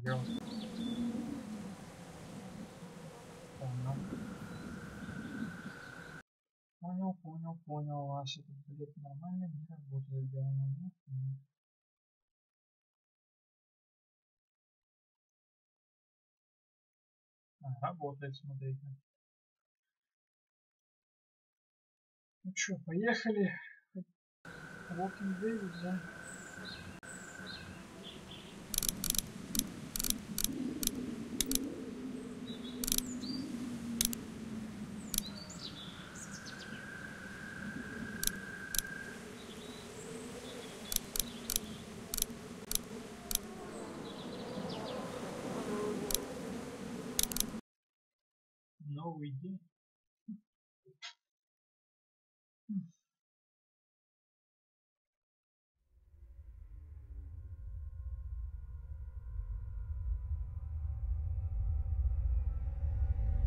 делать. Понял. Понял. Ваш этот билет нормально не работает, да, нет. Работает, смотри-ка. Ну что, поехали. Walking Days, да? Новый день.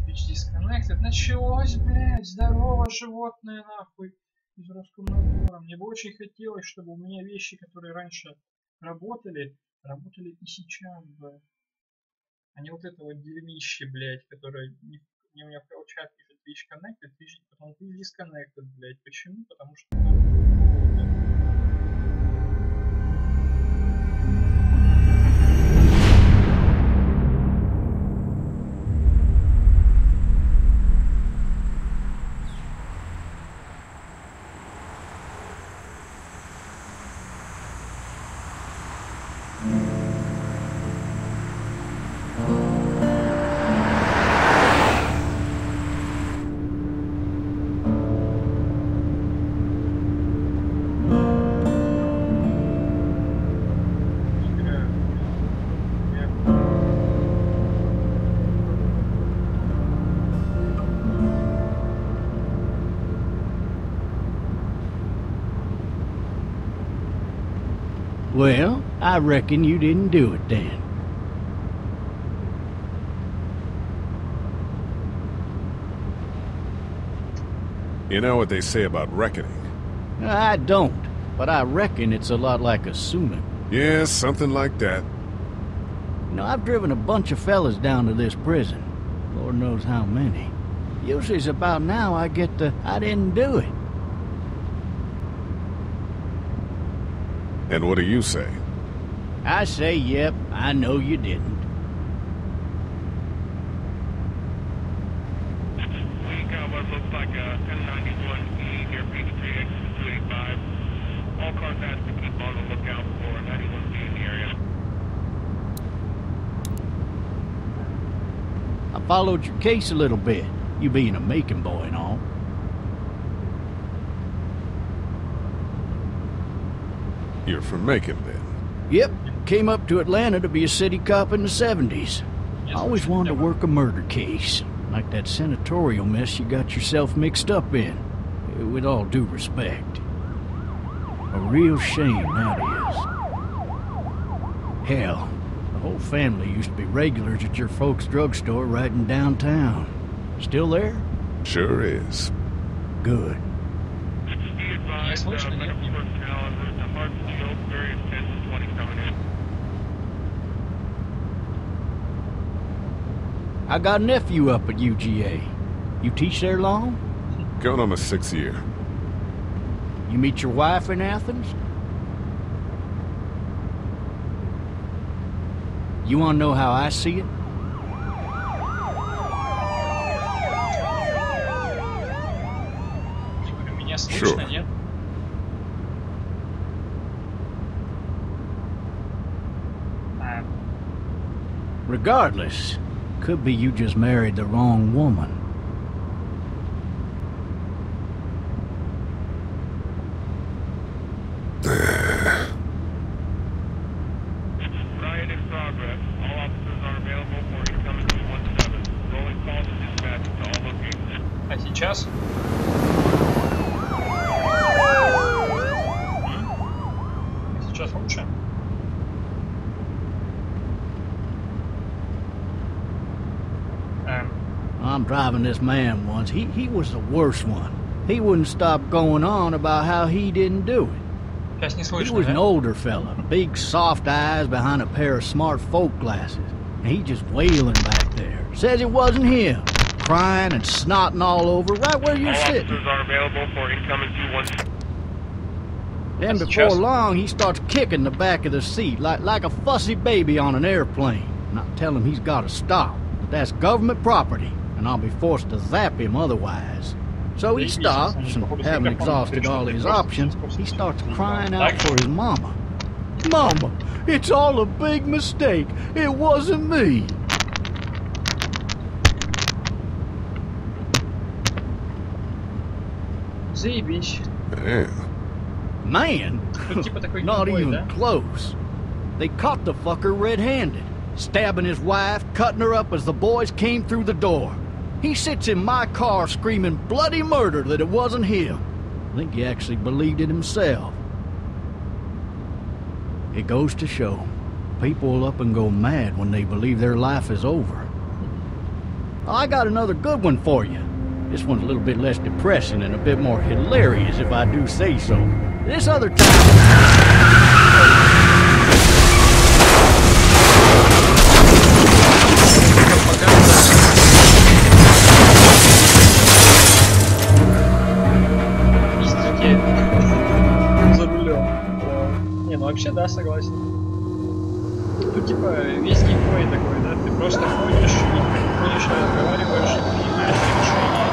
Twitch Disconnected. Началось, блядь. Здорово, животное, нахуй. Из Роскомнадзора. Мне бы очень хотелось, чтобы у меня вещи, которые раньше работали и сейчас бы. А не вот это вот дерьмище, блядь, которое не у меня в чат пишет Twitch Connected, потом Twitch Disconnected, блядь. Почему? Потому что... Well, I reckon you didn't do it then. You know what they say about reckoning? I don't, but I reckon it's a lot like assuming. Yeah, something like that. You know, I've driven a bunch of fellas down to this prison. Lord knows how many. Usually it's about now I get the, I didn't do it. And what do you say? I say, yep, I know you didn't. We got what looks like a 1091E near Peach 285. All cars have to keep on the lookout for 91B in the area. I followed your case a little bit, you being a Macon boy and all. You're from Macon, then? Yep, came up to Atlanta to be a city cop in the 70s. I always wanted to work a murder case, like that senatorial mess you got yourself mixed up in. With all due respect. A real shame, that is. Hell, the whole family used to be regulars at your folks' drugstore right in downtown. Still there? Sure is. Good. Be advised, medical personnel en route to Hartsfield, various 10 to 20 coming in. I got a nephew up at UGA. You teach there long? Going on my 6th year. You meet your wife in Athens? You want to know how I see it? Sure. Regardless, could be you just married the wrong woman. Riot in progress. All officers are available for incoming 217. Rolling calls and dispatch to all locations. А сейчас? Сейчас лучше? I'm driving this man once. He was the worst one. He wouldn't stop going on about how he didn't do it. Сейчас не He слышно, was an да? older fella, big soft eyes behind a pair of smart folk glasses. And he just wailing back there. Says it wasn't him. Crying and snotting all over right where you're All sitting. officers are available for incoming 2-1. Then That's before just- long, he starts kicking the back of the seat like a fussy baby on an airplane. And I tell him he's got to stop. But that's government property, and I'll be forced to zap him otherwise. So he stops, and having exhausted all his options, he starts crying out for his mama. Mama, it's all a big mistake. It wasn't me. Заебись. Damn. Man, Тут типа такой not геймплей, even да? close. They caught the fucker red-handed, stabbing his wife, cutting her up as the boys came through the door. He sits in my car screaming bloody murder that it wasn't him. I think he actually believed it himself. It goes to show, people will up and go mad when they believe their life is over. I got another good one for you. This one's a little bit less depressing and a bit more hilarious, if I do say so. This other time... Пиздюки. За рулем. Не, ну вообще да, согласен. Тут типа весь геймплей такой, да? Ты просто ходишь, разговариваешь и принимаешь решения.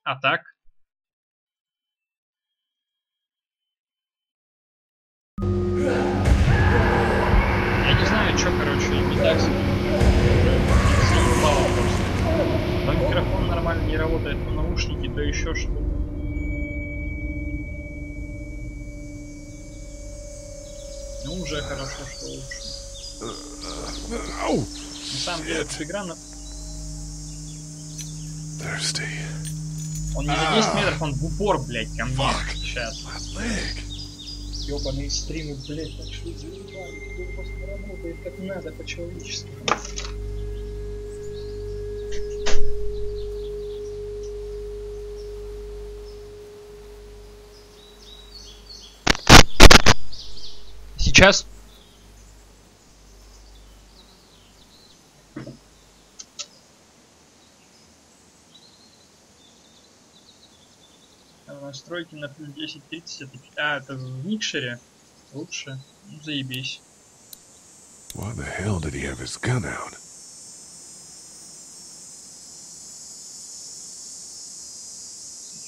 А так? Я не знаю, что, короче, не так заебало просто. То микрофон нормально не работает, то наушники, то еще что-то. Ну, уже хорошо, что лучше. Oh, На самом деле, эта игра, thirsty. он не за 10 метров, он в упор, блядь, ко мне Fuck. сейчас. My leg. Ёбаные стримы, блядь, так что заебали, кто просто работает как надо по-человечески. Сейчас настройки на плюс 10-30 это в микшере лучше. Ну, заебись. Why the hell did he have his gun out?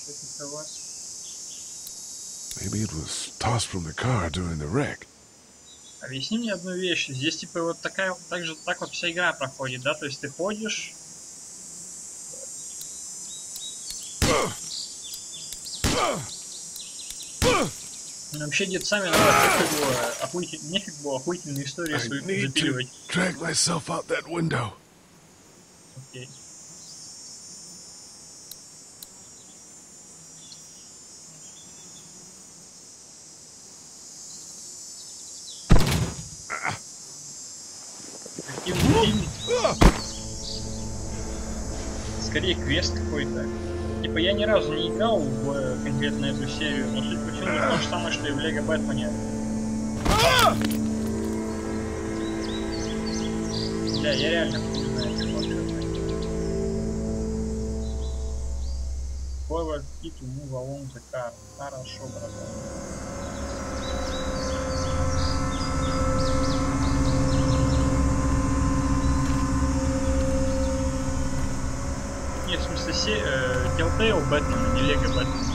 Что-то у вас. Maybe it was tossed from the car during the wreck. Объясни мне одну вещь. Здесь типа вот такая, так вот вся игра проходит, да? То есть ты ходишь. Ну, вообще дед сами надо нефиг было охуительные истории I свои need to запиливать. drag myself out that window. Окей. Активный фильм. Скорее квест какой-то. Типа я ни разу не играл в конкретно эту серию, но суть по всему то же самое, что и в Лего Бэтмене. Да, я реально хуй знаю, как он играет. Forward key to move along the car. Хорошо, братан. Нет, в смысле, Telltale Бэтмена, не Лего Бэтмена.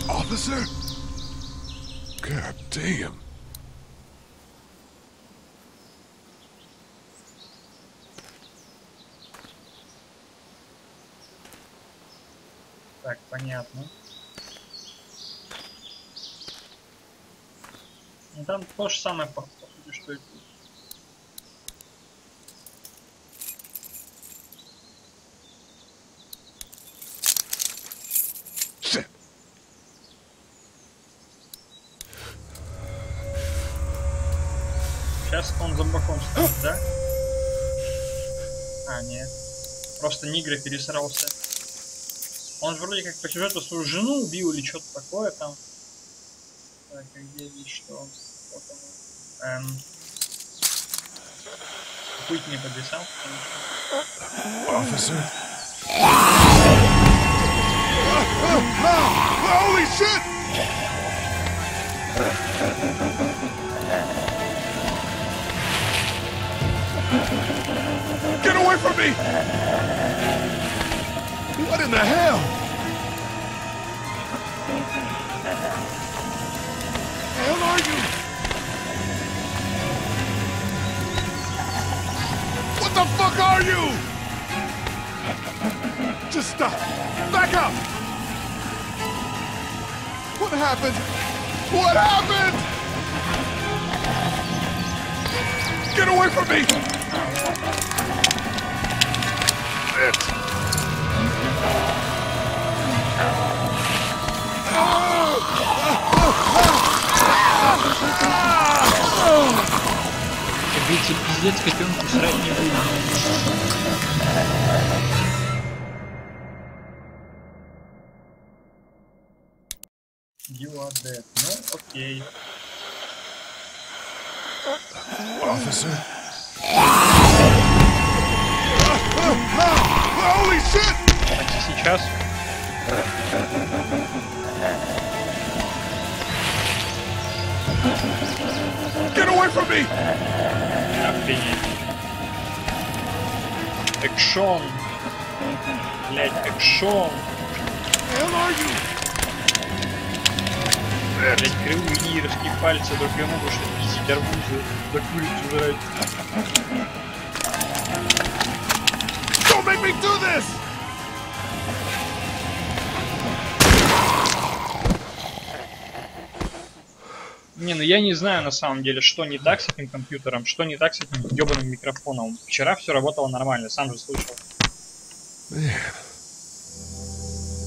Officer? God damn. Так, понятно. Ну там то же самое, по сути, что и тут. Shit. Сейчас он зомбаком станет, да? А, нет. Просто Нигра пересрался. Он же вроде как по сюжету свою жену убил или что-то такое там. Так, а где здесь что? Вот оно. Квики не подвисал, Officer? Holy shit! Get away from me! What in the hell? The hell are you? What the fuck are you? Just stop. Back up! What happened? What happened? Get away from me! Как говорится, пиздец котенку срать не будет. You are dead. Ну, окей. Officer? Holy shit! Так, сейчас. Get away from me! Охренеть. Экшон. Блять, экшон. Hell are you? Блять, кривые нейровские пальцы только могут что пиздить арбузы, да курицу жрать. Don't make me do this! Не, ну я не знаю на самом деле, что не так с этим компьютером, что не так с этим ебаным микрофоном. Вчера все работало нормально, сам же слышал.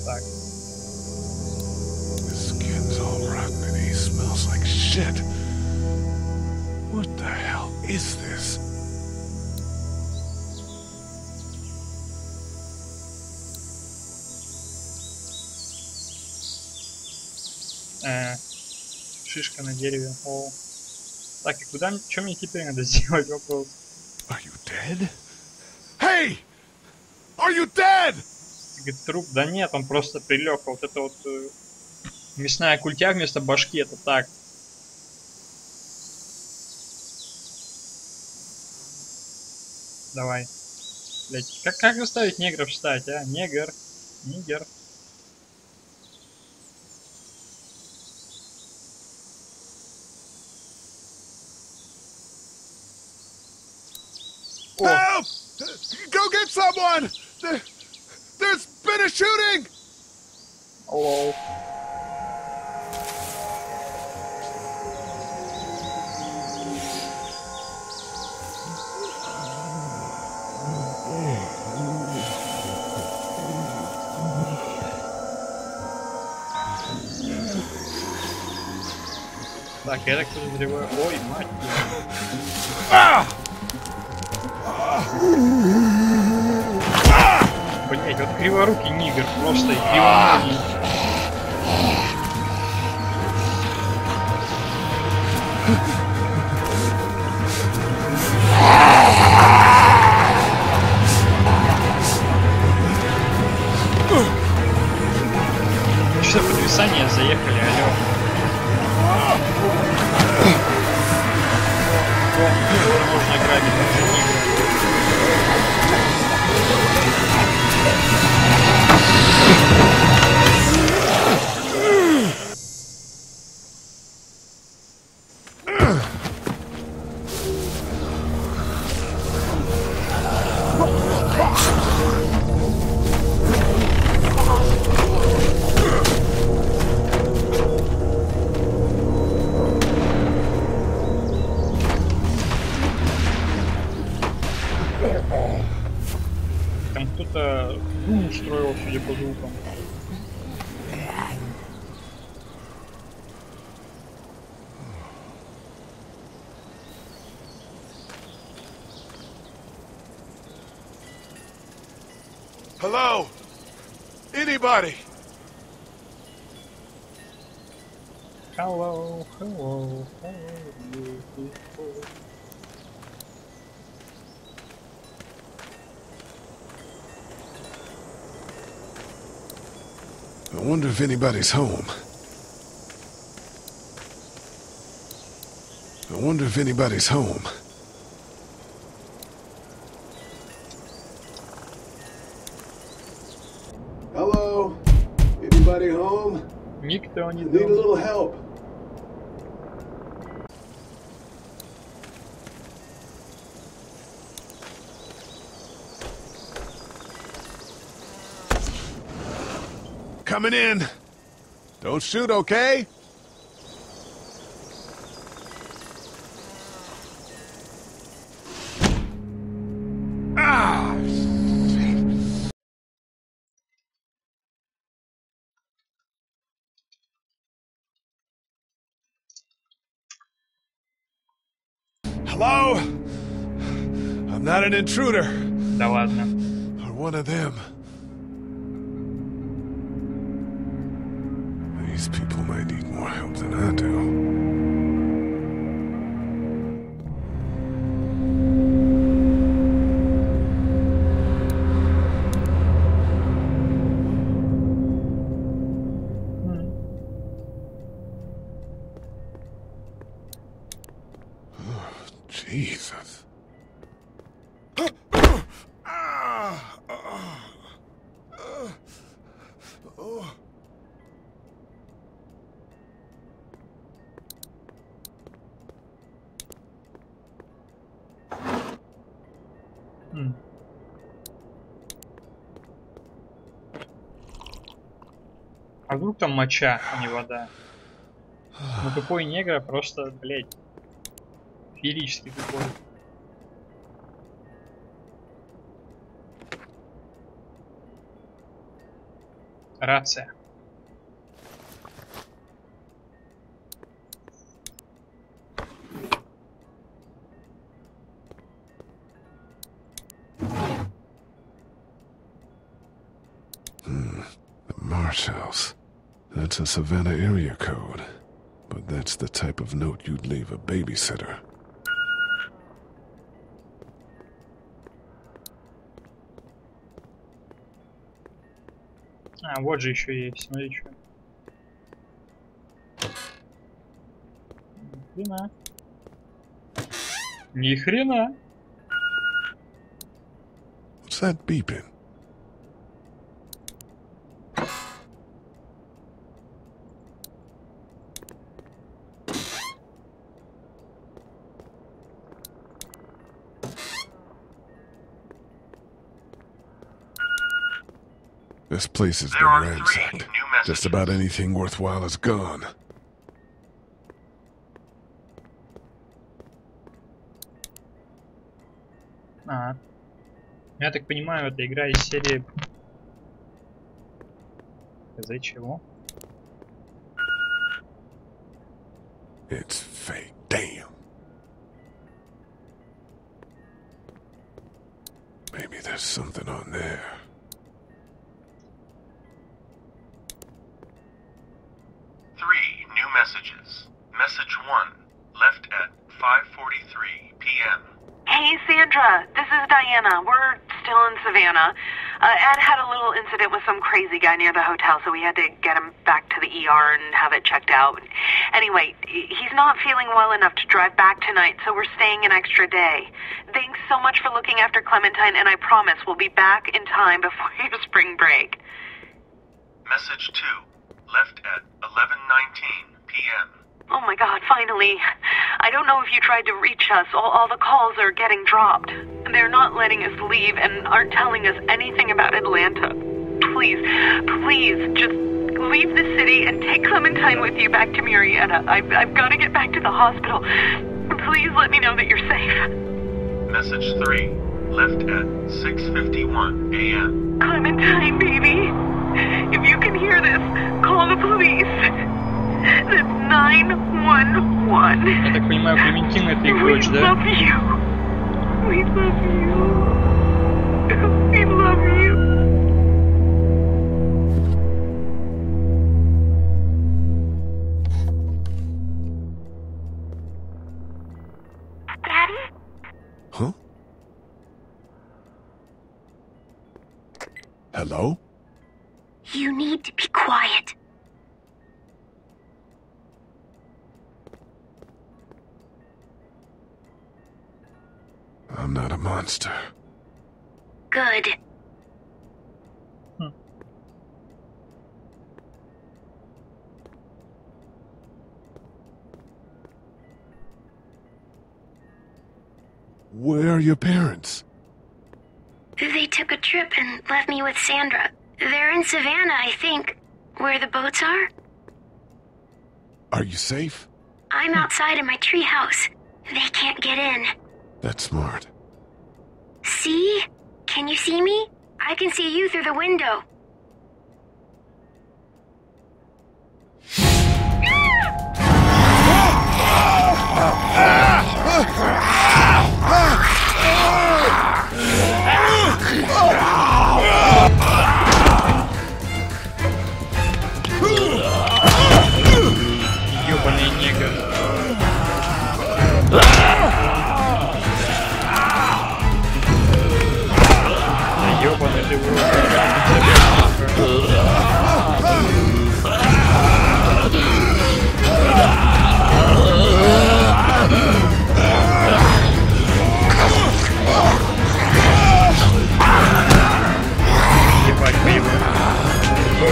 Так. His skin's all rotten and he smells like shit. What the hell is this? Шишка на дереве. О. Так, и куда, что мне теперь надо сделать, вопрос? Are you dead? Hey! Are you dead? Говорит, труп, да нет, он просто прилег. А вот это вот мясная культя вместо башки, это так. Давай. Блять, как заставить негров встать, а? Негр. Нигер. Help! Go get someone! There's been a shooting! Hello. Так, я так подозреваю. Ой, мать. Блять, вот криворукий нигер просто и кривоногий. Что за подвисание заехали, алё. Можно грабить уже нигер. Там кто-то дум устроил, судя по звукам. Hello? Anybody? Hello, hello, hello, beautiful. I wonder if anybody's home. I wonder if anybody's home. Hello? Anybody home? Никто не Need a дома. little help. Coming in. Don't shoot, okay? Ah! Hello? I'm not an intruder. Да ладно. Or one of them. These people might need more help than I do. Jesus. А вдруг там моча, а не вода? Ну тупой негр просто, блядь, феерически тупой. Рация. The Marsh House. That's a Savannah area code. But that's the type of note you'd leave a babysitter. А, вот же еще есть, смотри, что. Ни хрена. Ни хрена. What's that beeping? This place has been ransacked. Just about anything worthwhile is gone. А. Я так понимаю, это игра из серии... Из-за чего? It's fake. Damn. Maybe there's something on there. New messages. Message 1, left at 5:43 p.m. Hey, Sandra. This is Diana. We're still in Savannah. Ed had a little incident with some crazy guy near the hotel, so we had to get him back to the ER and have it checked out. Anyway, he's not feeling well enough to drive back tonight, so we're staying an extra day. Thanks so much for looking after Clementine, and I promise we'll be back in time before your spring break. Message 2, left at 11:19 p.m. Oh my God, finally. I don't know if you tried to reach us. All the calls are getting dropped. They're not letting us leave and aren't telling us anything about Atlanta. Please, just leave the city and take Clementine with you back to Murrieta. I've got to get back to the hospital. Please let me know that you're safe. Message 3, left at 6:51 a.m. Clementine, baby. If you can hear this, call the police. That's 911. Я так понимаю, Клементина это их дочь, да? We love you. We love you. We love you. Huh? Hello? You need to be quiet. I'm not a monster. Good. Where are your parents? They took a trip and left me with Sandra. They're in Savannah, I think. Where the boats are? Are you safe? I'm outside in my treehouse. They can't get in. That's smart. See? Can you see me? I can see you through the window. Ёбаный негр. Ёбаный ты ебать боевой.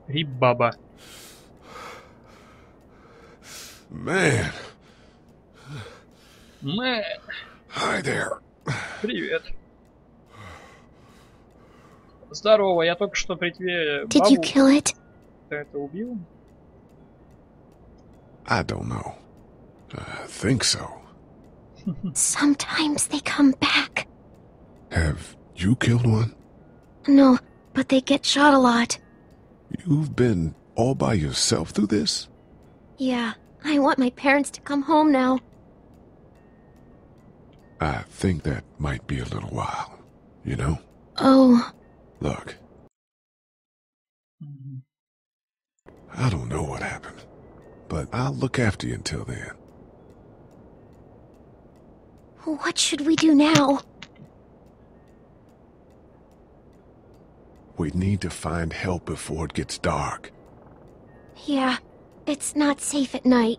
Рибаба. Man. Мэ, Hi there. привет. Здорово, я только что при тебе Did you бабу. kill it? Ты это убил? I don't know. I think so. Sometimes they come back. Have you killed one? No, but they get shot a lot. You've been all by yourself through this? Yeah, I want my parents to come home now. I think that might be a little while, you know? Oh, Look, I don't know what happened, but I'll look after you until then. what should we do now? We need to find help before it gets dark. Yeah, it's not safe at night.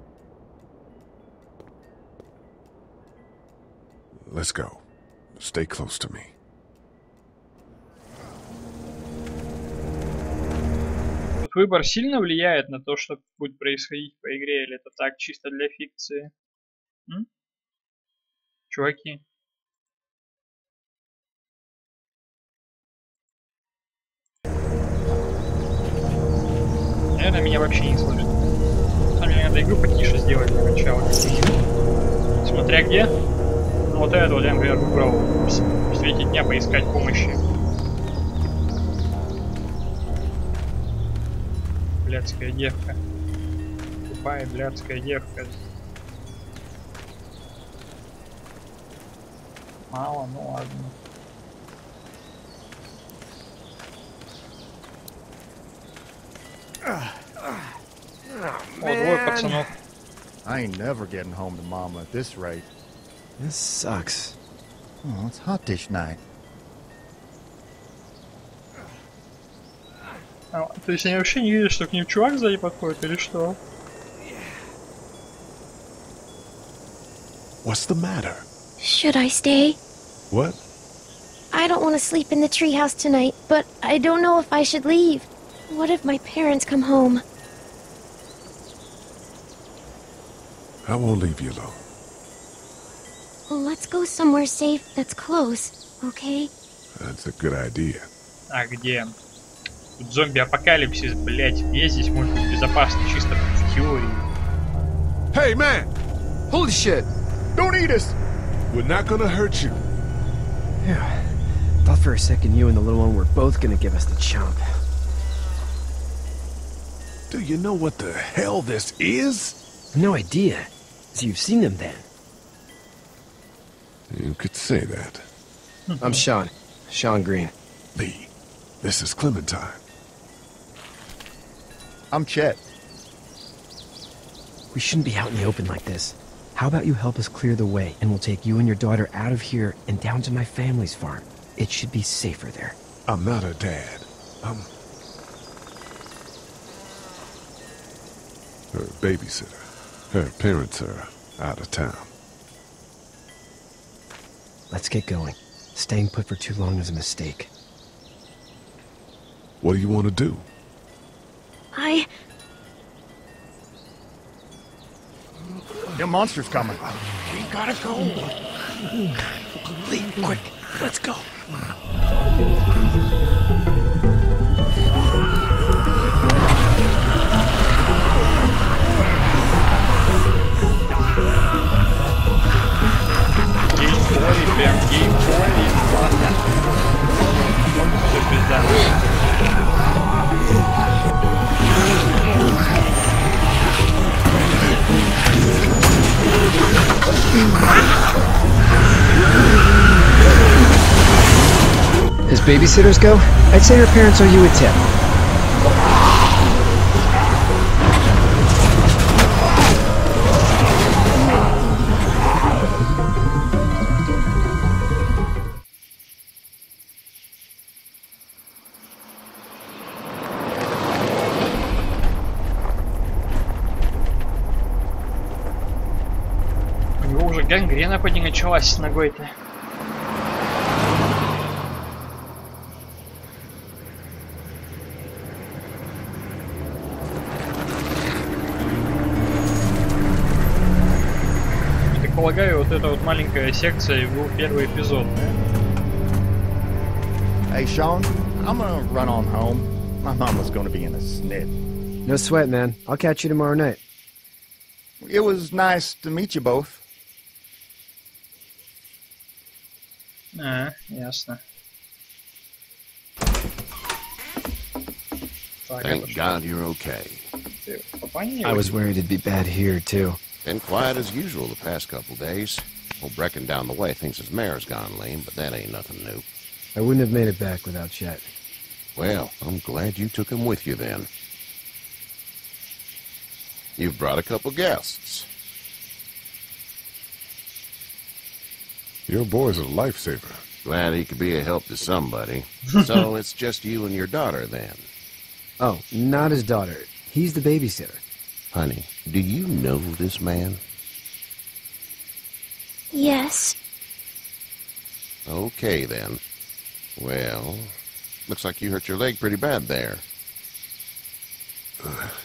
Let's go. Stay close to me. Вот выбор сильно влияет на то, что будет происходить по игре, или это так, чисто для фикции? М? Чуваки. Наверное, меня вообще не слышит. На самом деле, надо игру потише сделать для начала. Смотря где. Ну, вот это вот я, например, выбрал в свете дня поискать помощи. Блядская девка. Тупая блядская девка. Мало, ну ладно. О, двое пацанов. I ain't never getting home to Mama at this rate. This sucks. Oh, it's hot dish night. А, то есть они вообще не видят, что к ним чувак сзади подходит, или что? What's the matter? Should I stay? What? I don't want to sleep in the treehouse tonight, but I don't know if I should leave. What if my parents come home? I won't leave you alone. Let's go somewhere safe that's close, okay? That's a good idea. А где? Тут зомби-апокалипсис, блять. Где здесь может быть безопасно, чисто в теории? Hey, man! Holy shit! Don't eat us! We're not gonna hurt you. Yeah. Thought for a second you and the little one were both gonna give us the chomp. Do you know what the hell this is? No idea. So you've seen them then? You could say that. I'm Sean. Sean Green. Lee, this is Clementine. I'm Chet. We shouldn't be out in the open like this. How about you help us clear the way, and we'll take you and your daughter out of here and down to my family's farm. It should be safer there. I'm not her dad. I'm her babysitter. Her parents are out of town. Let's get going. Staying put for too long is a mistake. What do you want to do? The monster's coming. We gotta go. Lee, quick, let's go. Прям геймплей, ладно. Все пизда. As babysitters go, I'd say her parents owe you a tip. У него уже гангрена поди началась с ногой-то. Полагаю, вот эта вот маленькая секция и был первый эпизод, да? Hey, Sean, I'm gonna run on home. My mama's gonna be in a snit. No sweat, man. I'll catch you tomorrow night. It was nice to meet you both. Ясно. Так, Thank God you're okay. I was worried it'd be bad here, too. Been quiet as usual the past couple days. Old Brecken down the way thinks his mare's gone lame, but that ain't nothing new. I wouldn't have made it back without Chet. Well, I'm glad you took him with you then. You've brought a couple guests. Your boy's a lifesaver. Glad he could be a help to somebody. So it's just you and your daughter then. Oh, not his daughter. He's the babysitter. Honey, do you know this man? Yes. Okay, then. Well, looks like you hurt your leg pretty bad there.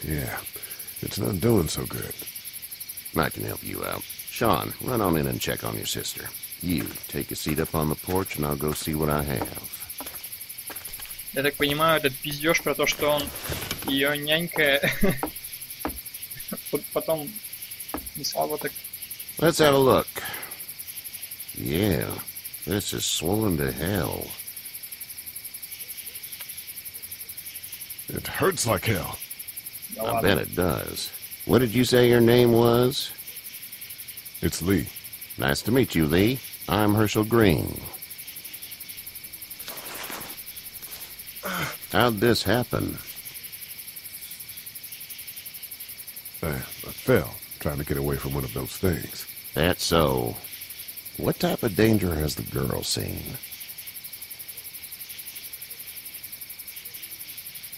Yeah, it's not doing so good. I can help you out. Sean, run on in and check on your sister. You, take a seat up on the porch, and I'll go see what I have. Я так понимаю, этот пиздеж про то, что он ее нянька, потом не слабо так. Let's have a look. Yeah, this is swollen to hell. It hurts like hell. I bet it does. What did you say your name was? It's Lee. Nice to meet you, Lee. I'm Herschel Green. How'd this happen? I fell, trying to get away from one of those things. That's so. What type of danger has the girl seen?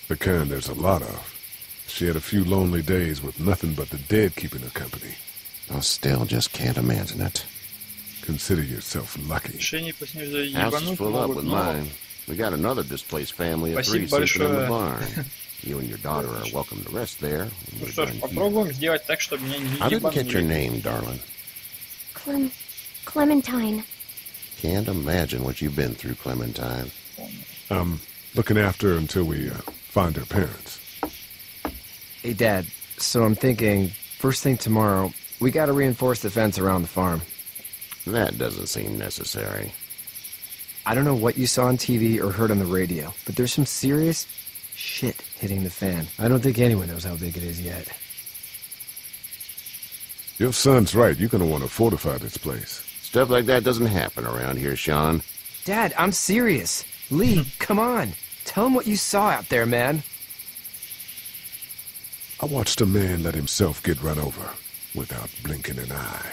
The kind there's a lot of. She had a few lonely days with nothing but the dead keeping her company. I still just can't imagine it. Consider yourself lucky. House is full up with mine. We got another displaced family of 3 sleeping in the barn. You and your daughter are welcome to rest there. Ну что ж, попробуем сделать так, чтобы меня не I didn't get your name, darling. Clementine. Can't imagine what you've been through, Clementine. I'm looking after her until we find her parents. Hey, Dad. So I'm thinking, first thing tomorrow, we gotta reinforce the fence around the farm. That doesn't seem necessary. I don't know what you saw on TV or heard on the radio, but there's some serious Shit hitting the fan. I don't think anyone knows how big it is yet. Your son's right. You're gonna want to fortify this place. Stuff like that doesn't happen around here, Sean. Dad, I'm serious. Lee, come on. Tell him what you saw out there, man. I watched a man let himself get run over without blinking an eye.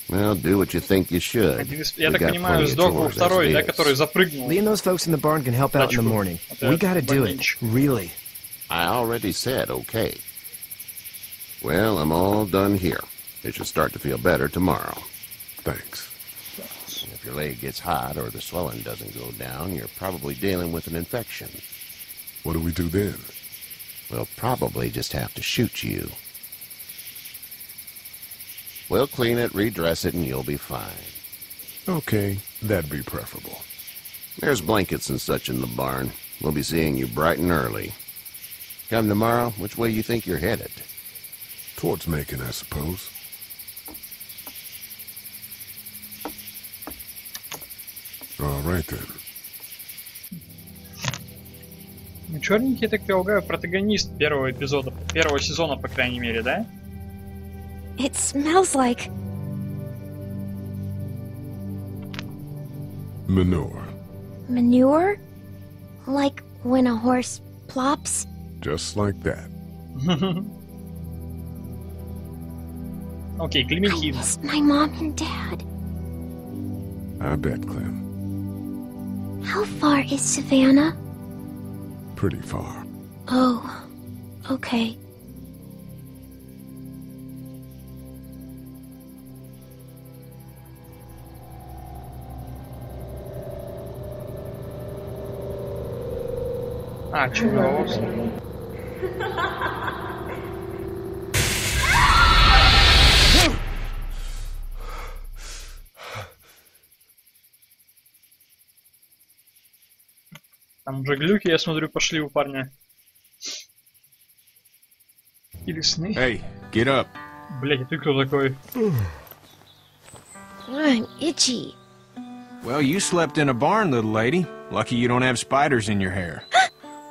Well, do what you think you should. Я так понимаю, сдох во второй, да, который запрыгнул. Lee and those folks in the barn can help out in the morning. We gotta do it. Really. I already said okay. Well, I'm all done here. It should start to feel better tomorrow. Thanks. If your leg gets hot or the swelling doesn't go down, you're probably dealing with an infection. What do we do then? We'll probably just have to shoot you. We'll clean it, redress it, and you'll be fine. Okay, that'd be preferable. There's blankets and such in the barn. We'll be seeing you bright and early. Come tomorrow, which way you think you're headed? Towards Macon, I suppose. All right then. Ну, черненький, я так полагаю, протагонист первого эпизода, первого сезона, по крайней мере, да? It smells like... Manure. Manure? Like when a horse plops? Just like that. Окей, Клементин. I miss my mom and dad. I bet, Clem. How far is Savannah? Pretty far. Oh, okay. А, чего? Там уже глюки, я смотрю, пошли у парня. Или сны. Hey, get up. Блять, ты кто такой? I'm itchy. Well, you slept in a barn, little lady. Lucky you don't have spiders in your hair.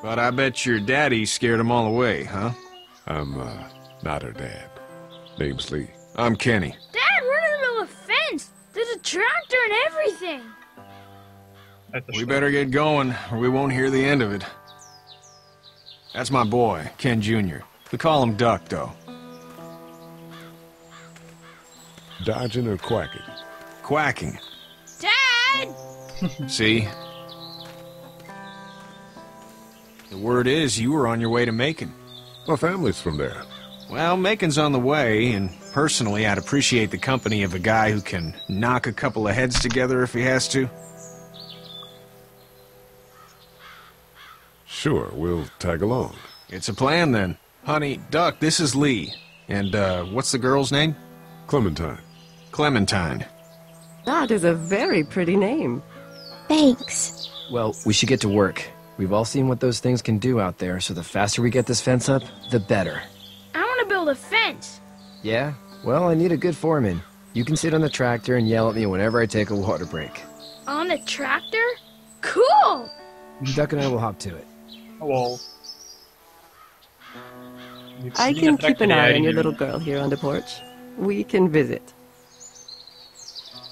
But I bet your daddy scared them all away, huh? I'm, not her dad. Name's Lee. I'm Kenny. Dad, we're in the middle of a fence. There's a tractor and everything. We better get going, or we won't hear the end of it. That's my boy, Ken Jr. We call him Duck, though. Dodging or quacking? Quacking. Dad! See? The word is you were on your way to Macon. My family's from there. Well, Macon's on the way, and personally, I'd appreciate the company of a guy who can knock a couple of heads together if he has to. Sure, we'll tag along. It's a plan, then. Honey, Duck, this is Lee. And, what's the girl's name? Clementine. Clementine. That is a very pretty name. Thanks. Well, we should get to work. We've all seen what those things can do out there, so the faster we get this fence up, the better. I want to build a fence. Yeah? Well, I need a good foreman. You can sit on the tractor and yell at me whenever I take a water break. On the tractor? Cool! Duck and I will hop to it. Whoa. I can keep an eye on your little girl here on the porch. We can visit.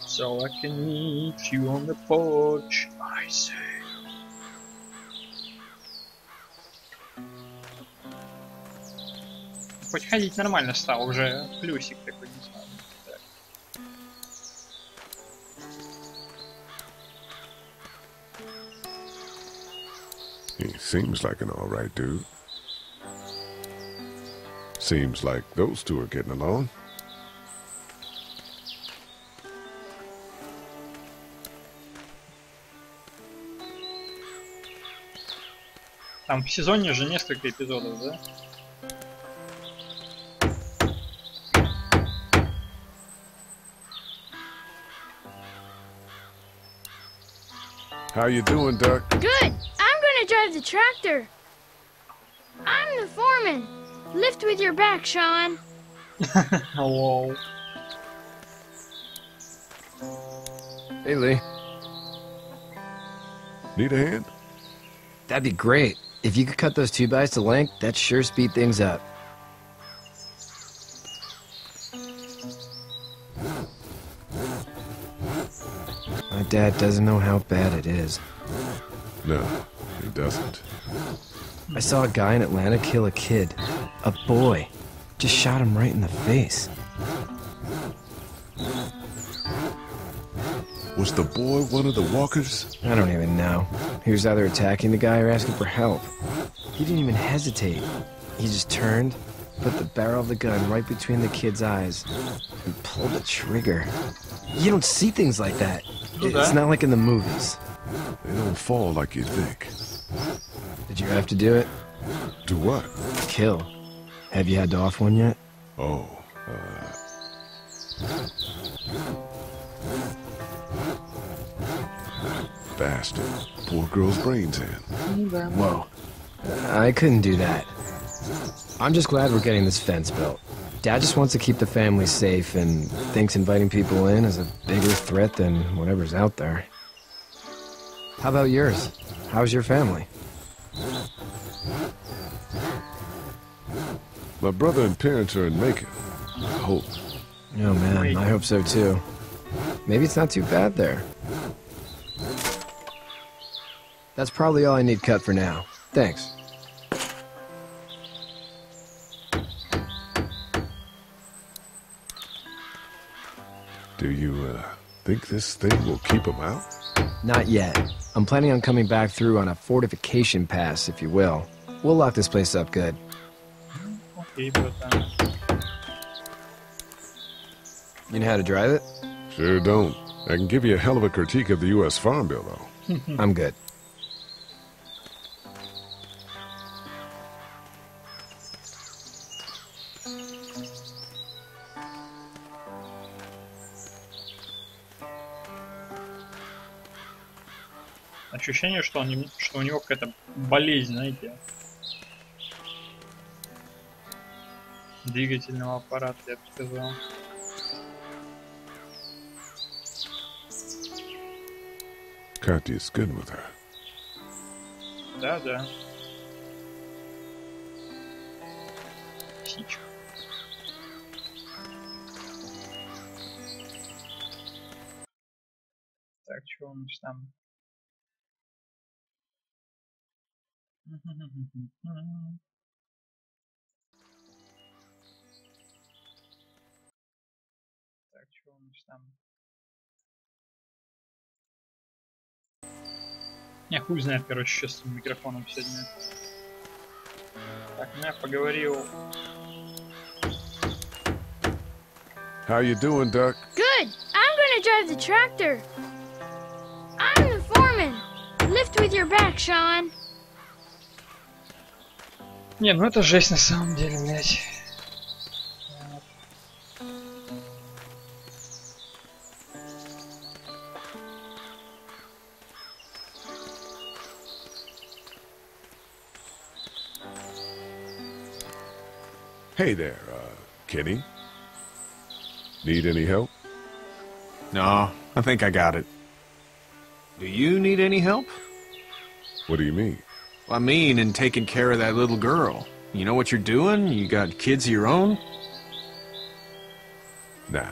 So I can meet you on the porch. I say. Хоть ходить нормально стал, уже плюсик такой, не знаю. He seems like an alright dude. Seems like those two are getting along. Там в сезоне же несколько эпизодов, да? How you doing, Duck? Good. I'm gonna drive the tractor. I'm the foreman. Lift with your back, Sean. Hello. Hey, Lee. Need a hand? That'd be great. If you could cut those 2x to length, that'd sure speed things up. My dad doesn't know how bad it is. No, he doesn't. I saw a guy in Atlanta kill a kid. A boy. Just shot him right in the face. Was the boy one of the walkers? I don't even know. He was either attacking the guy or asking for help. He didn't even hesitate. He just turned, put the barrel of the gun right between the kid's eyes, and pulled the trigger. You don't see things like that. It's not like in the movies. They don't fall like you think. Did you have to do it? Do what? Kill. Have you had to off one yet? Oh, bastard. Poor girl's brains in. Whoa. I couldn't do that. I'm just glad we're getting this fence built. Dad just wants to keep the family safe and thinks inviting people in is a bigger threat than whatever's out there. How about yours? How's your family? My brother and parents are in Macon. I hope. Oh man, I hope so too. Maybe it's not too bad there. That's probably all I need cut for now. Thanks. Do you, think this thing will keep them out? Not yet. I'm planning on coming back through on a fortification pass, if you will. We'll lock this place up good. Okay, but You know how to drive it? Sure don't. I can give you a hell of a critique of the U.S. Farm Bill, though. I'm good. Ощущение, что у него какая-то болезнь, знаете, двигательного аппарата, я бы сказал. Katya's good with her. Да, да. Птичка. Так, что у нас там? Так, что у нас там? Не, хуй знает, короче, что с этим микрофоном сегодня. Так, ну я поговорил. How you doing, Duck? Good. I'm gonna drive the tractor. I'm the foreman. Lift with your back, Sean. Не, ну это жесть на самом деле, блядь. Hey there, Kenny. Need any help? No, I think I got it. Do you need any help? What do you mean? I mean, in taking care of that little girl. You know what you're doing? You got kids of your own? Nah,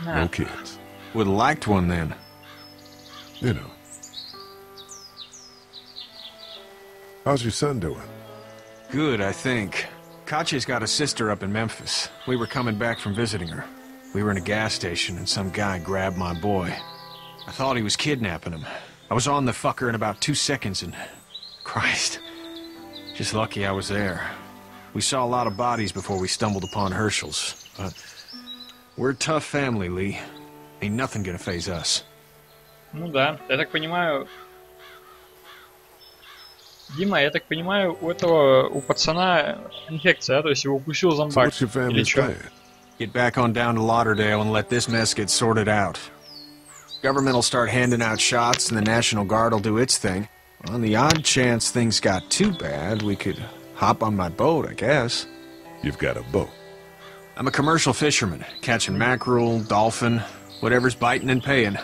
no kids. Would've liked one then. You know. How's your son doing? Good, I think. Katya's got a sister up in Memphis. We were coming back from visiting her. We were in a gas station and some guy grabbed my boy. I thought he was kidnapping him. I was on the fucker in about 2 seconds and... Christ. Just lucky I was there. We saw a lot of bodies before we stumbled upon Herschel's. But we're a tough family, Lee. Ain't nothing gonna faze us. Ну да, я так понимаю... Дима, я так понимаю, у пацана инфекция, то есть его укусил зомбак. Или что? Get back on down to Lauderdale and let this mess get sorted out. Government will start handing out shots and the National Guard will do its thing. On the odd chance things got too bad, we could hop on my boat, I guess. You've got a boat? I'm a commercial fisherman, catching mackerel, dolphin, whatever's biting and paying.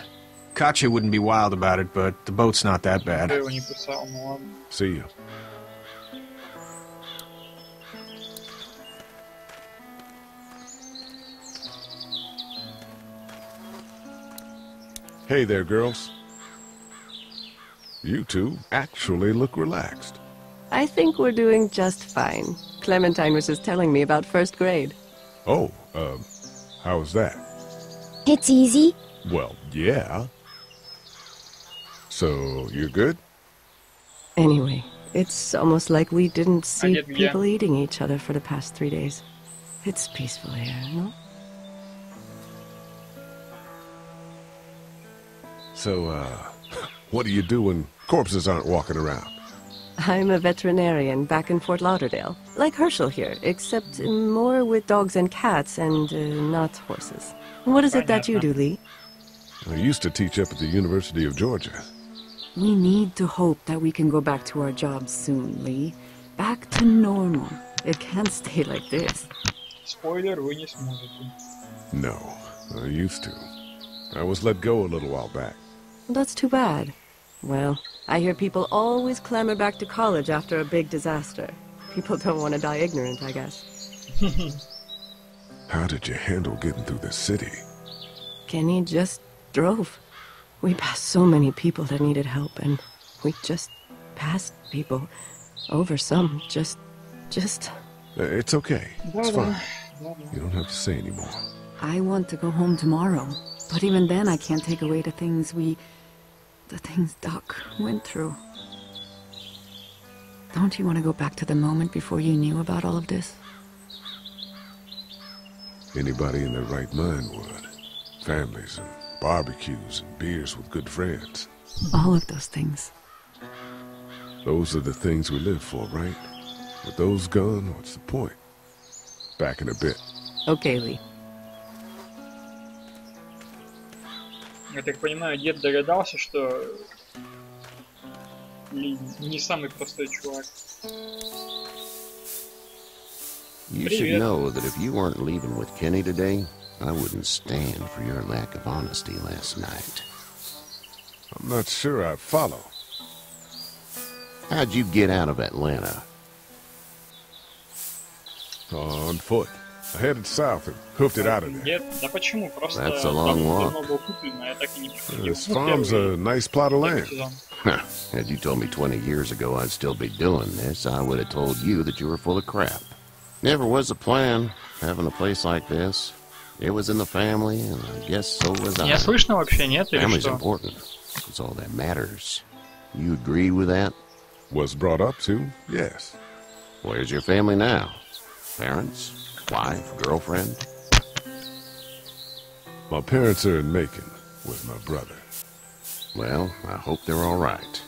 Katya wouldn't be wild about it, but the boat's not that bad. See you. Hey there, girls. You two actually look relaxed. I think we're doing just fine. Clementine was just telling me about first grade. Oh, how was that? It's easy. Well, yeah. So, you're good? Anyway, it's almost like we didn't see people eating each other for the past 3 days. It's peaceful here, no? So, what do you do when corpses aren't walking around? I'm a veterinarian back in Fort Lauderdale. Like Herschel here, except more with dogs and cats and not horses. What is it that you do, Lee? I used to teach up at the University of Georgia. We need to hope that we can go back to our jobs soon, Lee. Back to normal. It can't stay like this. Spoiler, вы не сможете. No, I used to. I was let go a little while back. That's too bad. Well, I hear people always clamor back to college after a big disaster. People don't want to die ignorant, I guess. How did you handle getting through the city? Kenny just drove. We passed so many people that needed help, and we just passed people. Over some, just... It's okay. It's fine. You don't have to say anymore. I want to go home tomorrow. But even then, I can't take away the things Doc went through. Don't you want to go back to the moment before you knew about all of this? Anybody in their right mind would. Families and barbecues and beers with good friends. All of those things. Those are the things we live for, right? With those gone, what's the point? Back in a bit. Okay, Lee. Я так понимаю, дед догадался, что Ли не самый простой чувак. You should know that if you weren't leaving with Kenny today, I wouldn't stand for your lack of honesty last night. I'm not sure I follow. How'd you get out of Atlanta? On foot. I headed south and hoofed it out of there. Нет, да почему? Просто That's a long walk. давно был куплен, а я так и не приходил. This farm's a nice plot of land. Had you told me 20 years ago I'd still be doing this, I would have told you that you were full of crap. Never was a plan, having a place like this. It was in the family, and I guess so was I. Меня слышно вообще, нет, или Family's что? important. It's all that matters. You agree with that? Was brought up to, yes. Where's your family now? Parents? Wife? Girlfriend? My parents are in Macon with my brother. Well, I hope they're all right.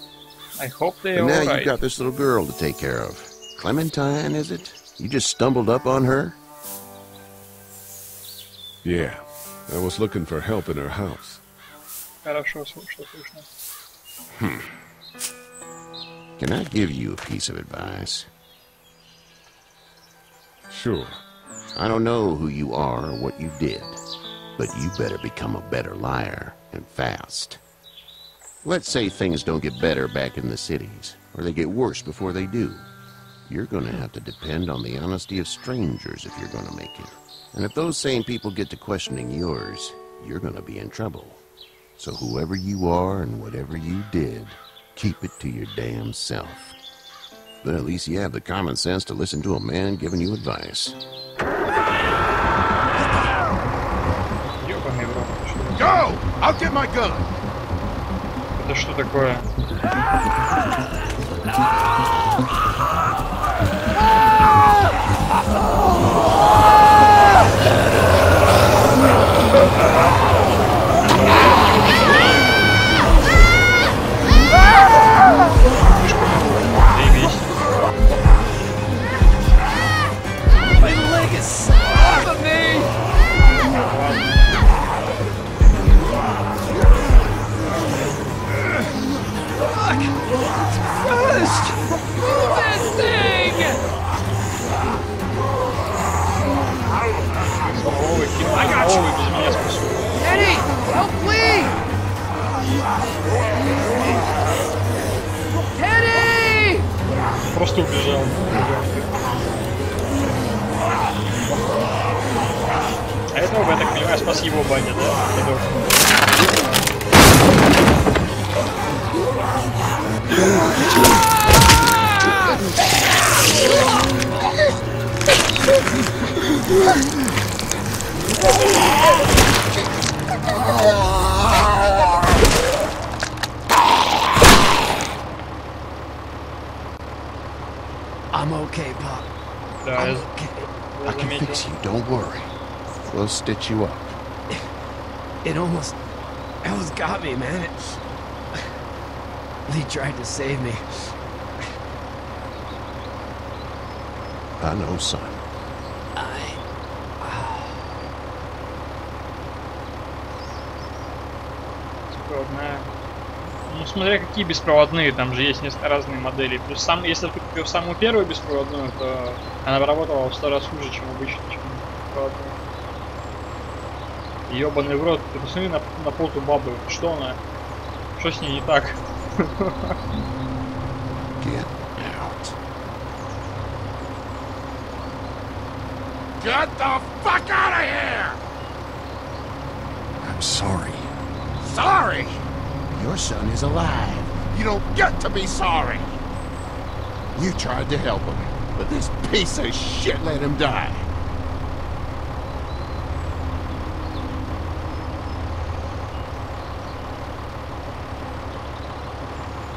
I hope they're And now all right. you've got this little girl to take care of. Clementine, is it? You just stumbled up on her? Yeah, I was looking for help in her house. Хорошо, что слышно. Can I give you a piece of advice? Sure. I don't know who you are or what you did, but you better become a better liar, and fast. Let's say things don't get better back in the cities, or they get worse before they do. You're gonna have to depend on the honesty of strangers if you're gonna make it. And if those same people get to questioning yours, you're gonna be in trouble. So whoever you are and whatever you did, keep it to your damn self. But at least you have the common sense to listen to a man giving you advice. Go! I'll get my gun! Это что такое? Eddie, help Lee! Eddie! Просто убежал. А этого, я так понимаю, спас его баня, да? I'm okay, Pop. I'm okay. I can fix you, don't worry. We'll stitch you up. It almost got me, man. Lee tried to save me. I know, son. Беспроводная. Ну, смотря какие беспроводные, там же есть несколько разных моделей. Плюс если ты купил самую первую беспроводную, то она бы работала в 100 раз хуже, чем обычно, чем беспроводная. Ёбаный в рот, ты посмотри на полту бабы. Что она? Что с ней не так? Get out. Get the fuck out of here! I'm sorry. Sorry? Your son is alive. You don't get to be sorry. You tried to help him, but this piece of shit let him die.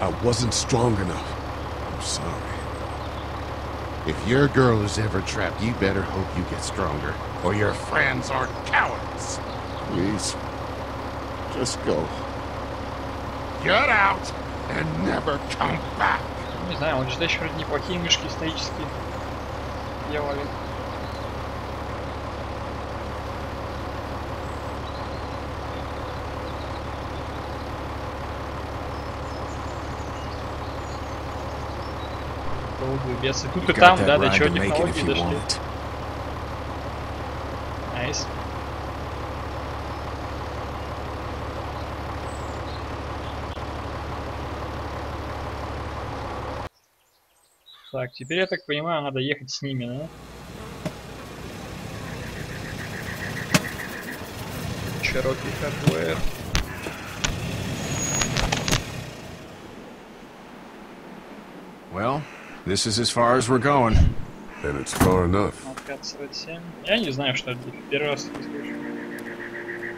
I wasn't strong enough. I'm sorry. If your girl is ever trapped, you better hope you get stronger, or your friends are cowards. Please, just go. Get out and never come back. Не знаю, он же еще вроде неплохие мышки исторические делали. Долгую бесы. Тут и там, да, до чего технологии дошли. Найс. Так, теперь, я так понимаю, надо ехать с ними, да? Широкий хардвер. Well, this is as far as we're going. And it's far enough. Откатывать 7. Я не знаю, что это. Первый раз это слышу.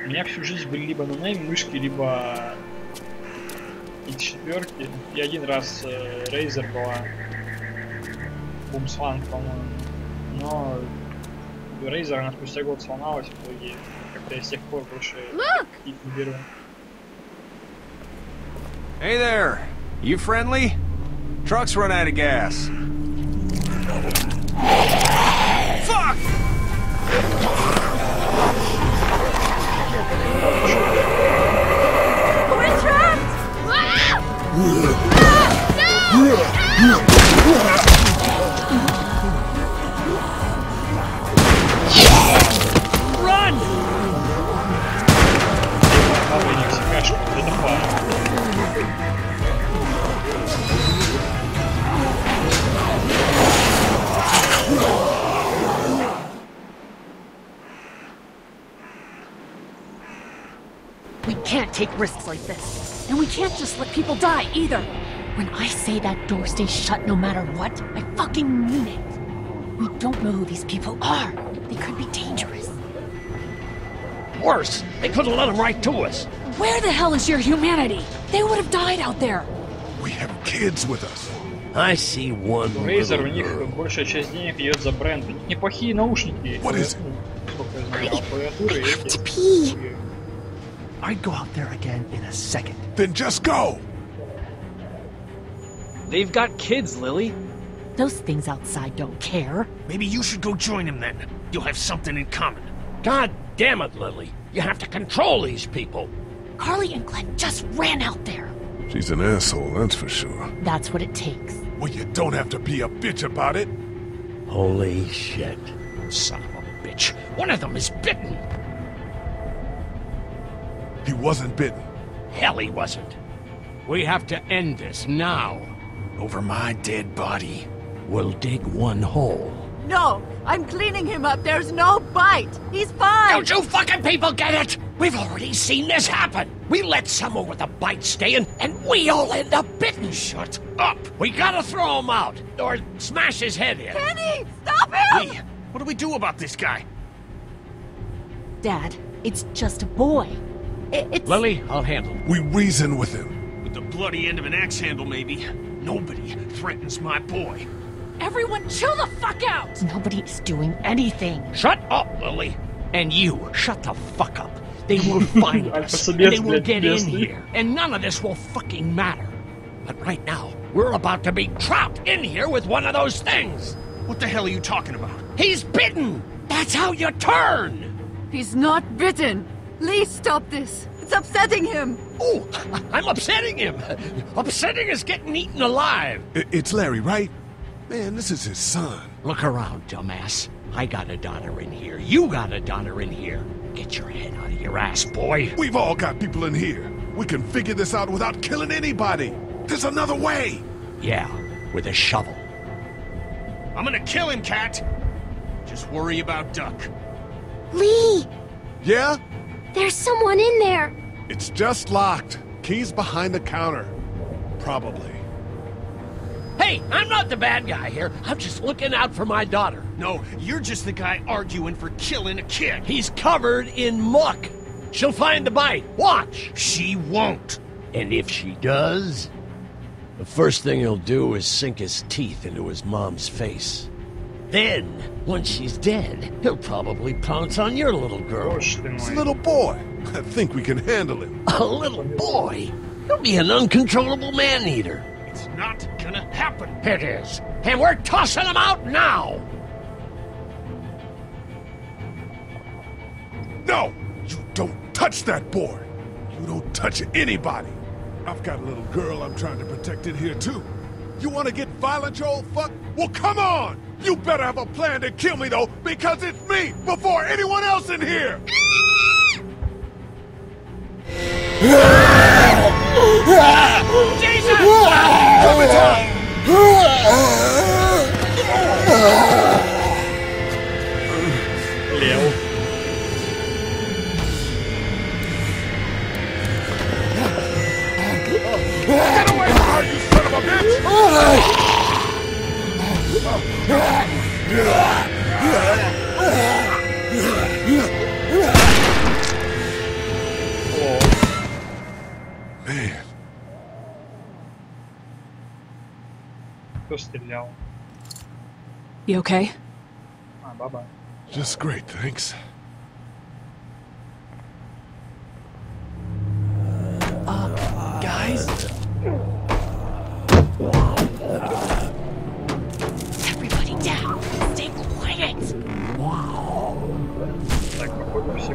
У меня всю жизнь были либо нонейм мышки, либо X4. И один раз Razer была. Бумсланг, по-моему. Но Razer она спустя год сломалась, в итоге как-то я с тех пор больше их не беру. Hey there! You friendly? Truck's run out of gas. Fuck! We're trapped! No! Run! We can't take risks like this. And we can't just let people die, either. When I say that door stays shut no matter what, I fucking mean it. We don't know who these people are. They could be dangerous. Worse, they could have let them right to us. Where the hell is your humanity? They would have died out there. We have kids with us. I see one Razer, у них большая часть денег идет за бренд. У них неплохие наушники. What is it? Сколько я знаю, клавиатуры эти. Pee. I'd go out there again in a second. Then just go! They've got kids, Lily. Those things outside don't care. Maybe you should go join them then. You'll have something in common. God damn it, Lily. You have to control these people. Carly and Glenn just ran out there. She's an asshole, that's for sure. That's what it takes. Well, you don't have to be a bitch about it. Holy shit. Son of a bitch. One of them is bitten. He wasn't bitten. Hell, he wasn't. We have to end this now. Over my dead body. We'll dig one hole. No, I'm cleaning him up. There's no bite. He's fine. Don't you fucking people get it? We've already seen this happen. We let someone with a bite stay in, and we all end up bitten. Shut up. We gotta throw him out, or smash his head in. Kenny, stop him! Lee, what do we do about this guy? Dad, it's just a boy. It's... Lily, I'll handle it. We reason with him. With the bloody end of an axe handle, maybe. Nobody threatens my boy. Everyone chill the fuck out! Nobody's doing anything. Shut up, Lily. And you, shut the fuck up. They will find us, and they will get in here, and none of this will fucking matter. But right now, we're about to be trapped in here with one of those things. What the hell are you talking about? He's bitten! That's how you turn! He's not bitten. Lee, stop this. It's upsetting him. Oh, I'm upsetting him. Upsetting is getting eaten alive. It's Larry, right? Man, this is his son. Look around, dumbass. I got a daughter in here. You got a daughter in here. Get your head out of your ass, boy. We've all got people in here. We can figure this out without killing anybody. There's another way. Yeah, with a shovel. I'm gonna kill him, Cat. Just worry about Duck. Lee! Yeah? There's someone in there. It's just locked. Key's behind the counter. Probably. Hey, I'm not the bad guy here. I'm just looking out for my daughter. No, you're just the guy arguing for killing a kid. He's covered in muck. She'll find the bite. Watch. She won't. And if she does, the first thing he'll do is sink his teeth into his mom's face. Then, once she's dead, he'll probably pounce on your little girl. It's a little boy. I think we can handle him. A little boy? He'll be an uncontrollable man-eater. It's not gonna happen. It is. And we're tossing him out now. No! You don't touch that boy. You don't touch anybody. I've got a little girl I'm trying to protect in here, too. You want to get violent, you old fuck? Well, come on! You better have a plan to kill me, though, because it's me before anyone else in here! Jesus! Leo. Get away from her, you son of a bitch! Man. Кто стрелял? You okay? Баба. Just great, thanks. Guys? Everybody down! Stay quiet! Так, походу все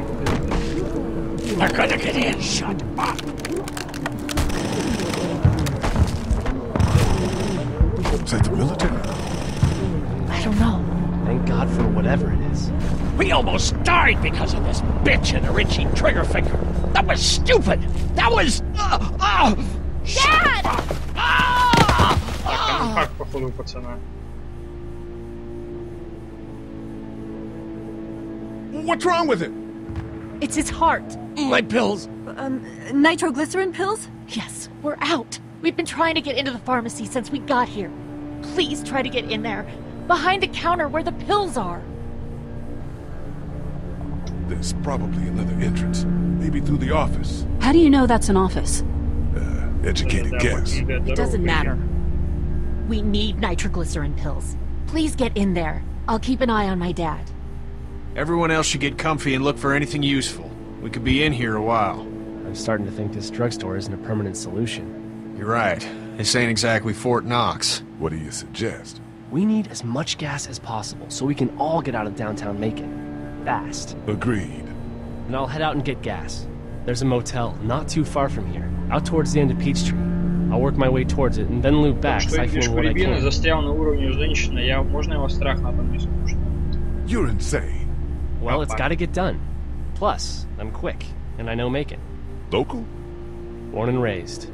They're gonna get in. Shut up. Is that the military? I don't know. Thank God for whatever it is. We almost died because of this bitch and her itchy trigger finger. That was stupid. That was... Dad! Так, там инфаркт, походу, у пацана. What's wrong with it? It's his heart. My pills. Nitroglycerin pills? Yes, we're out. We've been trying to get into the pharmacy since we got here. Please try to get in there. Behind the counter where the pills are. There's probably another entrance. Maybe through the office. How do you know that's an office? Educated guess. It doesn't matter. We need nitroglycerin pills. Please get in there. I'll keep an eye on my dad. Everyone else should get comfy and look for anything useful. We could be in here a while. I'm starting to think this drugstore isn't a permanent solution. You're right. This ain't exactly Fort Knox. What do you suggest? We need as much gas as possible so we can all get out of downtown Macon. Fast. Agreed. And I'll head out and get gas. There's a motel not too far from here, out towards the end of Peachtree. I'll work my way towards it and then loop back, siphoning what I can. Застрял на уровне женщины. Можно его страх на этом не скучно. You're insane. Well, it's gotta get done. Plus, I'm quick, and I know Macon. Local? Born and raised.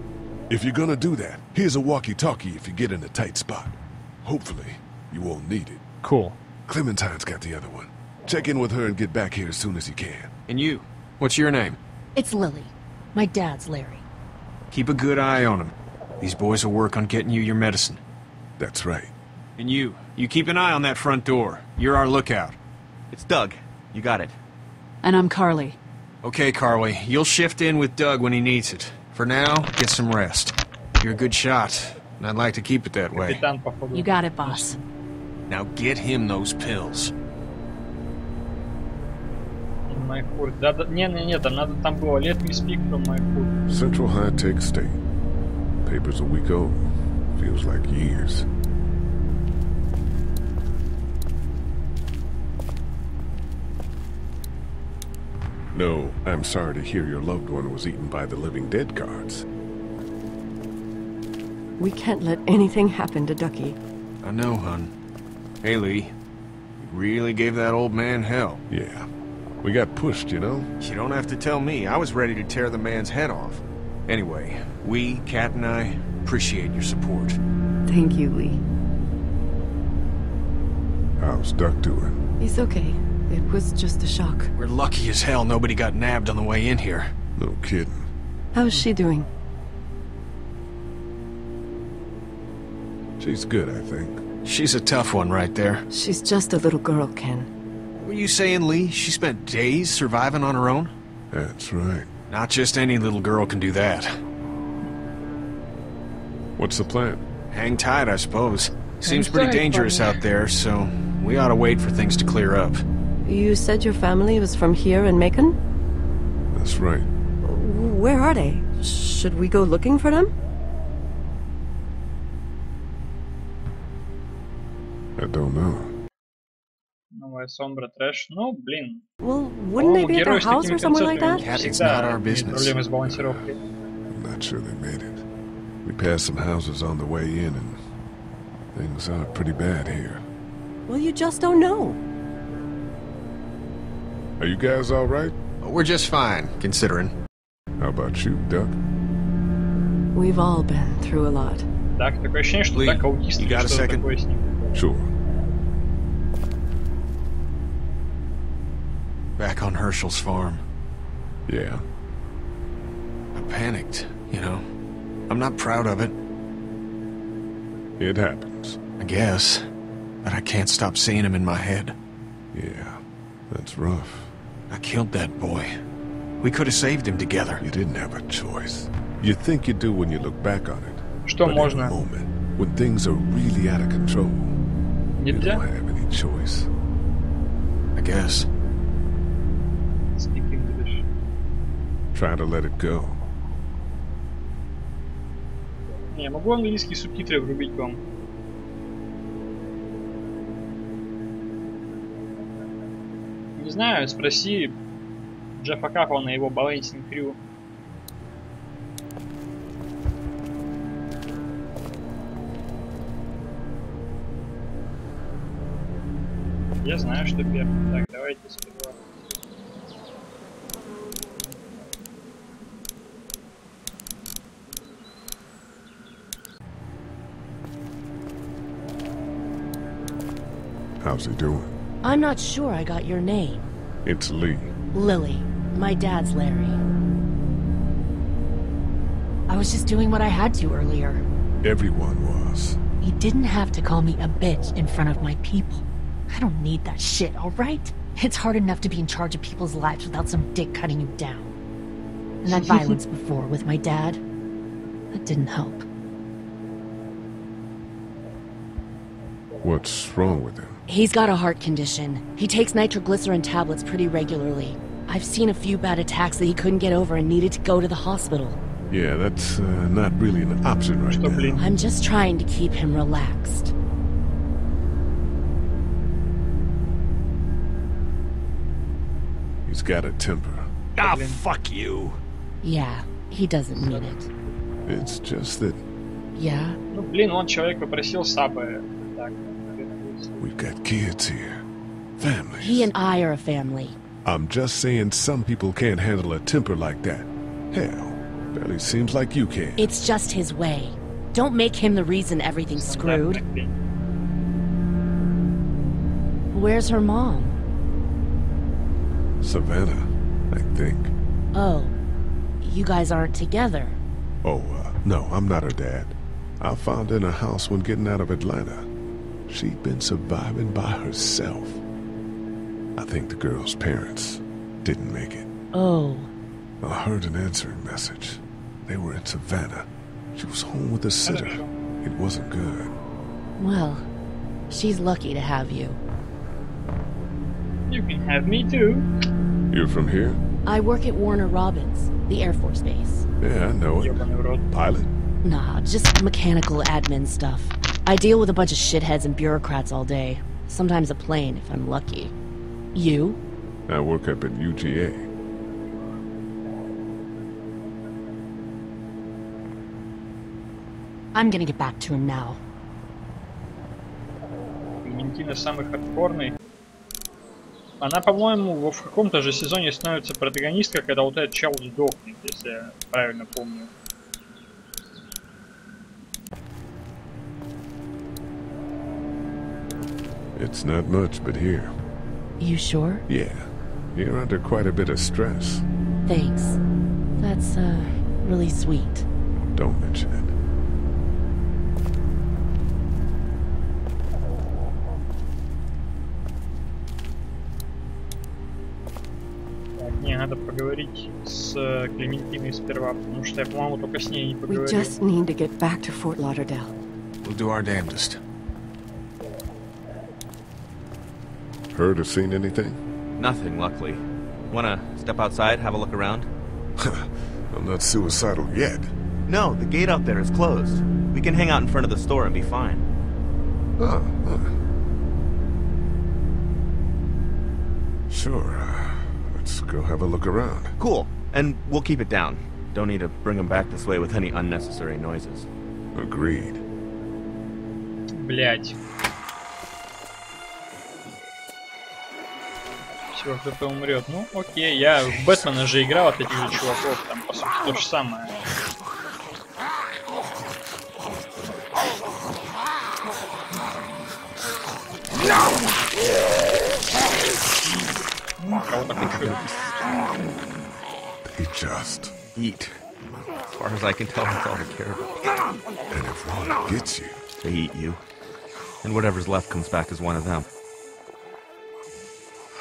If you're gonna do that, here's a walkie-talkie if you get in a tight spot. Hopefully, you won't need it. Cool. Clementine's got the other one. Check in with her and get back here as soon as you can. And you? What's your name? It's Lily. My dad's Larry. Keep a good eye on him. These boys will work on getting you your medicine. That's right. And you keep an eye on that front door. You're our lookout. It's Doug. You got it. And I'm Carly. Okay, Carly. You'll shift in with Doug when he needs it. For now, get some rest. You're a good shot, and I'd like to keep it that way. You got it, boss. Now get him those pills. My food. Не, там было let me speak from my food. Central High-Tech State. Paper's a week old. Feels like years. No, I'm sorry to hear your loved one was eaten by the living dead guards. We can't let anything happen to Ducky. I know, hon. Hey, Lee. You really gave that old man hell. Yeah. We got pushed, you know? You don't have to tell me. I was ready to tear the man's head off. Anyway, we, Kat and I, appreciate your support. Thank you, Lee. How's Duck doing? He's okay. It was just a shock. We're lucky as hell nobody got nabbed on the way in here. No kidding. How's she doing? She's good, I think. She's a tough one right there. She's just a little girl, Ken. Were you saying, Lee, she spent days surviving on her own? That's right. Not just any little girl can do that. What's the plan? Hang tight, I suppose. Seems pretty dangerous out there, so we ought to wait for things to clear up. You said your family was from here in Macon? That's right. Where are they? Should we go looking for them? I don't know. Новая Sombra Trash. Ну, блин. Well, wouldn't they be at their house or somewhere like that? Kat, it's not our business. Проблемы с балансировкой. I'm not sure they made it. We passed some houses on the way in, and things are pretty bad here. Well, you just don't know. Are you guys all right? We're just fine, considering. How about you, Duck? We've all been through a lot. Так, такое ощущение, что Lee, так аутист you или got a что-то second? такое с ним. Sure. Back on Herschel's farm. Yeah. I panicked, you know. I'm not proud of it. It happens. I guess. But I can't stop seeing him in my head. Yeah, that's rough. I killed that boy. We could have saved him together. You didn't have a choice. You think you do when you look back on it. Что but можно? in a moment, when things are really out of control, you Нельзя? don't have any choice. I guess. Speak English. Try to let it go. Не, могу английские субтитры врубить вам. Не знаю, спроси Джеффа Капа на его Balancing Crew. Я знаю, что первый. Так, давайте сперва. How's he doing? I'm not sure I got your name. It's Lee. Lily. My dad's Larry. I was just doing what I had to earlier. Everyone was. You didn't have to call me a bitch in front of my people. I don't need that shit, alright? It's hard enough to be in charge of people's lives without some dick cutting you down. And that violence before with my dad, that didn't help. What's wrong with him? He's got a heart condition. He takes nitroglycerin tablets pretty regularly. I've seen a few bad attacks that he couldn't get over and needed to go to the hospital. Yeah, that's not really an option right now. I'm just trying to keep him relaxed. He's got a temper. Ah, fuck you. Yeah, he doesn't mean it. It's just that... Yeah? Ну, блин, он человек попросил сабы. Так. We've got kids here. Families. He and I are a family. I'm just saying some people can't handle a temper like that. Hell, barely seems like you can. It's just his way. Don't make him the reason everything's screwed. Where's her mom? Savannah, I think. Oh, you guys aren't together. Oh, no, I'm not her dad. I found her in a house when getting out of Atlanta. She'd been surviving by herself. I think the girl's parents didn't make it. Oh. I heard an answering message. They were in Savannah. She was home with a sitter. It wasn't good. Well, she's lucky to have you. You can have me too. You're from here? I work at Warner Robins, the Air Force Base. Yeah, I know it. Pilot? Nah, just mechanical admin stuff. I deal with a bunch of shitheads and bureaucrats all day. Sometimes a plane, if I'm lucky. You? I work up at UGA. I'm gonna get back to him now. Клементина самый хардкорный. Она, по-моему, в каком-то же сезоне становится протагонисткой, когда вот этот чел сдохнет, если я правильно помню. It's not much, but here. You sure? Yeah. You're under quite a bit of stress. Thanks. That's, really sweet. Don't mention it. Мне надо поговорить с Клементиной сперва, потому что я, по-моему, только с ней не поговорил. We just need to get back to Fort Lauderdale. We'll do our damnedest. Heard or seen anything? Nothing, luckily. Wanna step outside, have a look around? I'm not suicidal yet. No, the gate out there is closed. We can hang out in front of the store and be fine. Sure. Let's go have a look around. Cool. And we'll keep it down. Don't need to bring them back this way with any unnecessary noises. Agreed. Блять. Все, кто-то умрет. Ну, окей, я в Бэтмена же играл от этих же чуваков, там, по сути, то же самое. Кого-то хочу. They just eat. As far as I can tell, that's all they care about. And if one gets you, they eat you. And whatever's left comes back as one of them.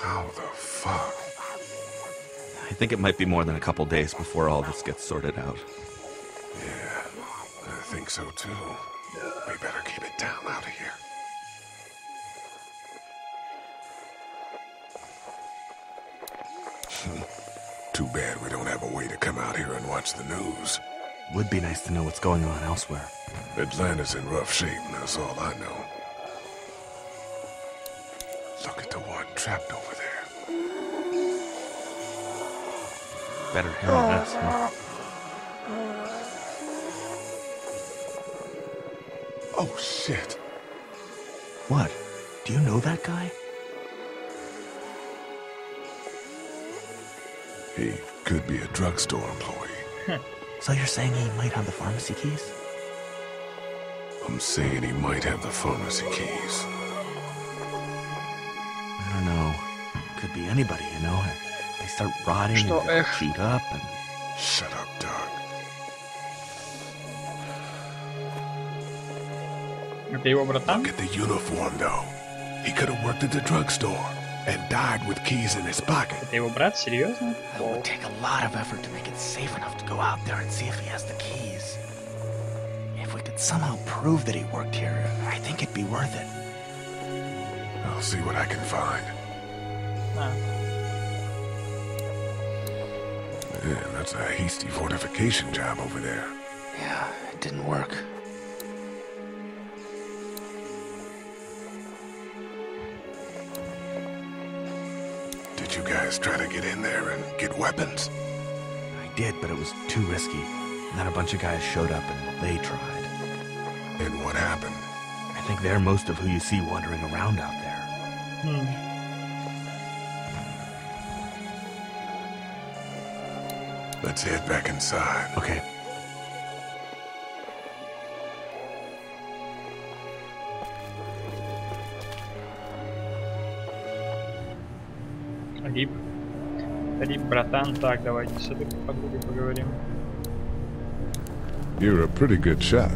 How the fuck? I think it might be more than a couple days before all this gets sorted out. Yeah, I think so too. We better keep it down out of here. Too bad we don't have a way to come out here and watch the news. Would be nice to know what's going on elsewhere. Atlanta's in rough shape, and that's all I know. Look at the one trapped over there. Better handle this, huh? Oh, shit. What? Do you know that guy? He could be a drugstore employee. So you're saying he might have the pharmacy keys? I'm saying he might have the pharmacy keys. I don't know. Could be anybody, you know? They start rotting and get chewed up and... Shut up, Doug. Look at the uniform, though. He could have worked at the drugstore and died with keys in his pocket. Это его брат? Серьезно? It would take a lot of effort to make it safe enough to go out there and see if he has the keys. If we could somehow prove that he worked here, I think it'd be worth it. I'll see what I can find. Man, that's a hasty fortification job over there. Yeah, it didn't work. Did you guys try to get in there and get weapons? I did, but it was too risky. And then a bunch of guys showed up and they tried. And what happened? I think they're most of who you see wandering around out there. Let's head back inside. Okay. Рип. Рип, братан. Так, давайте с этой подругой поговорим. You're a pretty good shot.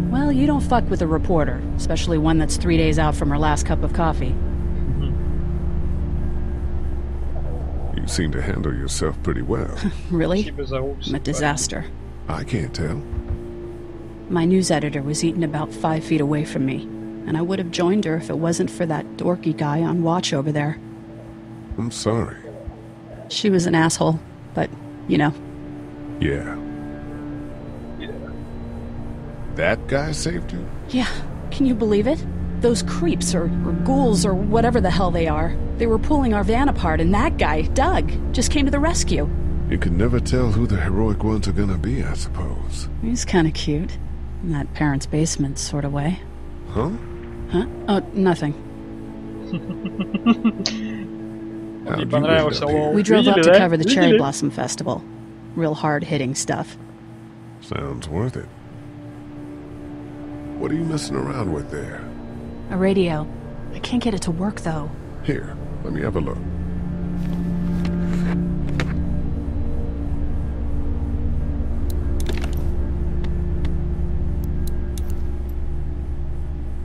Well, you don't fuck with a reporter, especially one that's 3 days out from her last cup of coffee. You seem to handle yourself pretty well. Really? I'm a disaster. I can't tell. My news editor was eaten about 5 feet away from me, and I would have joined her if it wasn't for that dorky guy on watch over there. I'm sorry. She was an asshole, but, you know. Yeah. That guy saved you? Yeah, can you believe it? Those creeps, or ghouls, or whatever the hell they are. They were pulling our van apart, and that guy, Doug, just came to the rescue. You can never tell who the heroic ones are gonna be, I suppose. He's kinda cute. In that parents' basement sort of way. Huh? Huh? Oh, nothing. We drove up to cover the Cherry Blossom Festival. Real hard-hitting stuff. Sounds worth it. What are you messing around with there? A radio. I can't get it to work, though. Here, let me have a look.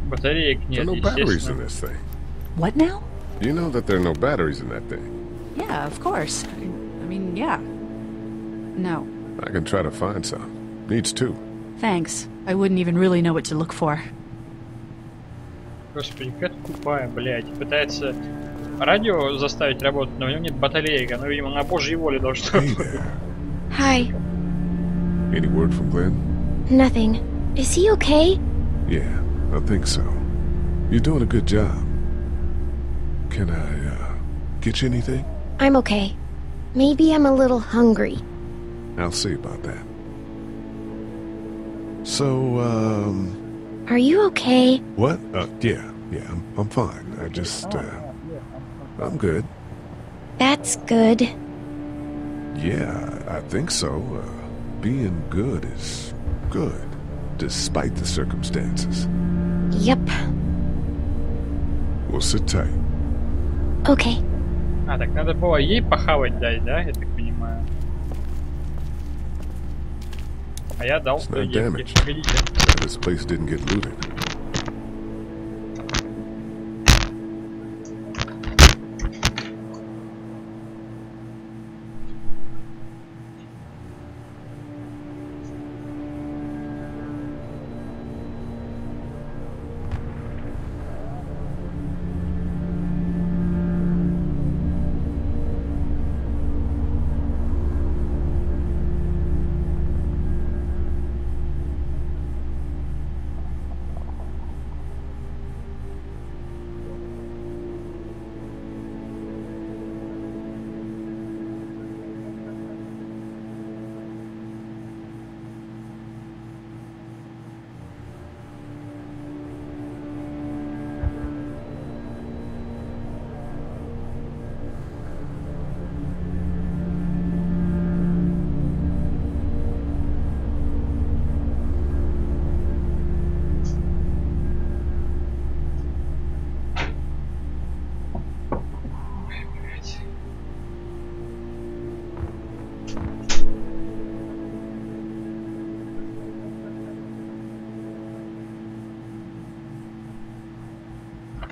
Батареек нет, There are no batteries in this thing. What now? You know that there are no batteries in that thing. Yeah, of course. I mean, yeah. No. I can try to find some. Needs two. Thanks. I wouldn't even really know what to look for. Господи, какая тупая, блядь. Пытается радио заставить работать, но у него нет батареек. Оно, видимо, на божьей воле должно быть. Hi. Any word from Glenn? Nothing. Is he okay? Yeah, I think so. You're doing a good job. Can I, get you anything? I'm okay. Maybe I'm a little hungry. I'll see about that. So, Are you okay? What? Yeah, I'm fine. I just, I'm good. That's good. Yeah, I think so. Being good is good, despite the circumstances. Yep. We'll sit tight. Okay. А, так надо было ей похавать дать, да? Я так понимаю. А я дал той девке. Погодите. This place didn't get looted.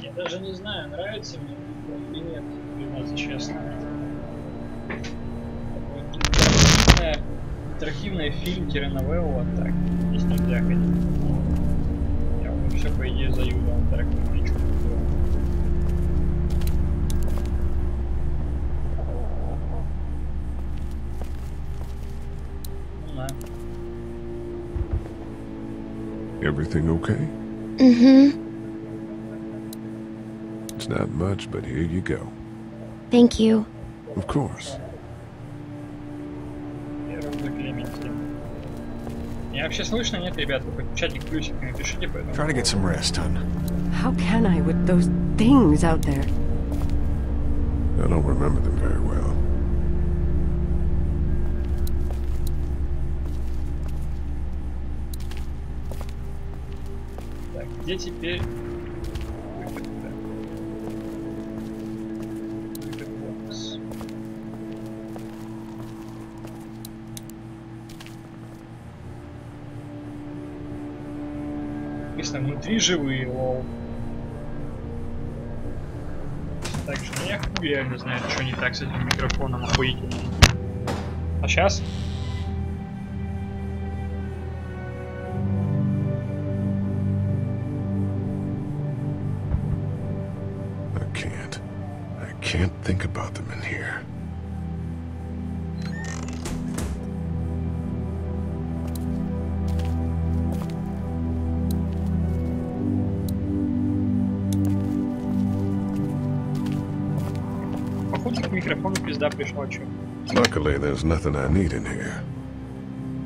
Я даже не знаю, нравится мне или нет, признаться честно. Интерактивный фильм-новелла, так, здесь нельзя ходить. Я уже все, по идее, заюзал интерактивный ничего не делал. Ну да. Everything okay? Mm-hmm. It's not much, but here you go. Thank you. Of course. Меня вообще слышно? Нет, ребят? Вы хоть чатик плюсик напишите, поэтому... Try to get some rest, hon. How can I with those things out there? I don't remember them very well. Так, где теперь... написано внутри живые, лол. Так что я хуй реально знаю, что не так с этим микрофоном охуительным. А сейчас? I can't think about them in here. Походу к микрофону пизда пришла, чё. Luckily, there's nothing I need in here.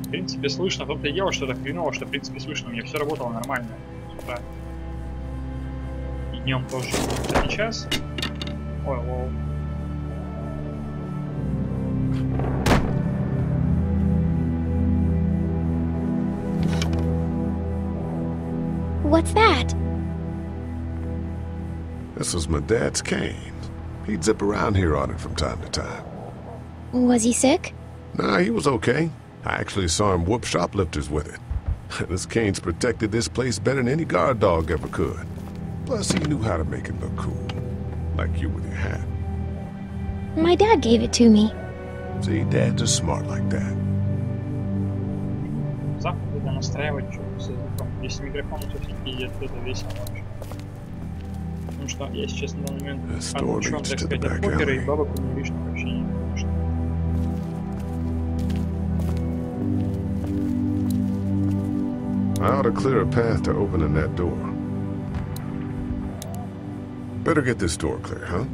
В принципе, слышно. В том-то и дело, что так хреново, что в принципе слышно. У меня все работало нормально. С утра. И днем тоже. А сейчас... Ой, лол. What's that? This was my dad's cane. He'd zip around here on it from time to time. Was he sick? Nah, he was okay. I actually saw him whoop shoplifters with it. This cane's protected this place better than any guard dog ever could. Plus, he knew how to make it look cool. Like you with your hat. My dad gave it to me. See, dads are smart like that. Завтра надо настраивать что-то с звуком. Если микрофон все-таки пиздец, то это весело вообще. Потому что я сейчас на данный момент отучен, так сказать, от покера, и бабок у меня лишних вообще не нужно. I ought to clear a path to opening that door. Better get this door clear, huh?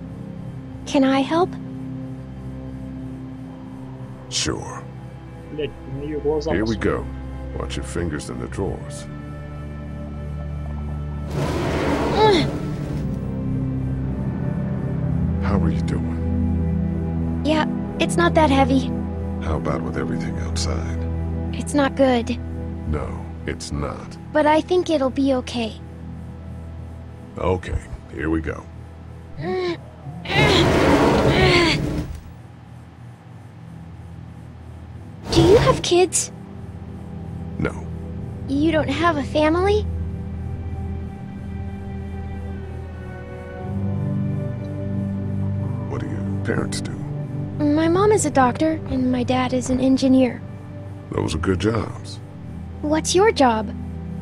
Can I help? Sure. Блять, на ее глаза. Here we go. Watch your fingers in the drawers. How are you doing? Yeah, it's not that heavy. How about with everything outside? It's not good. No, it's not. But I think it'll be okay. Okay, here we go. Do you have kids? No. You don't have a family? What do your parents do? My mom is a doctor, and my dad is an engineer. Those are good jobs. What's your job?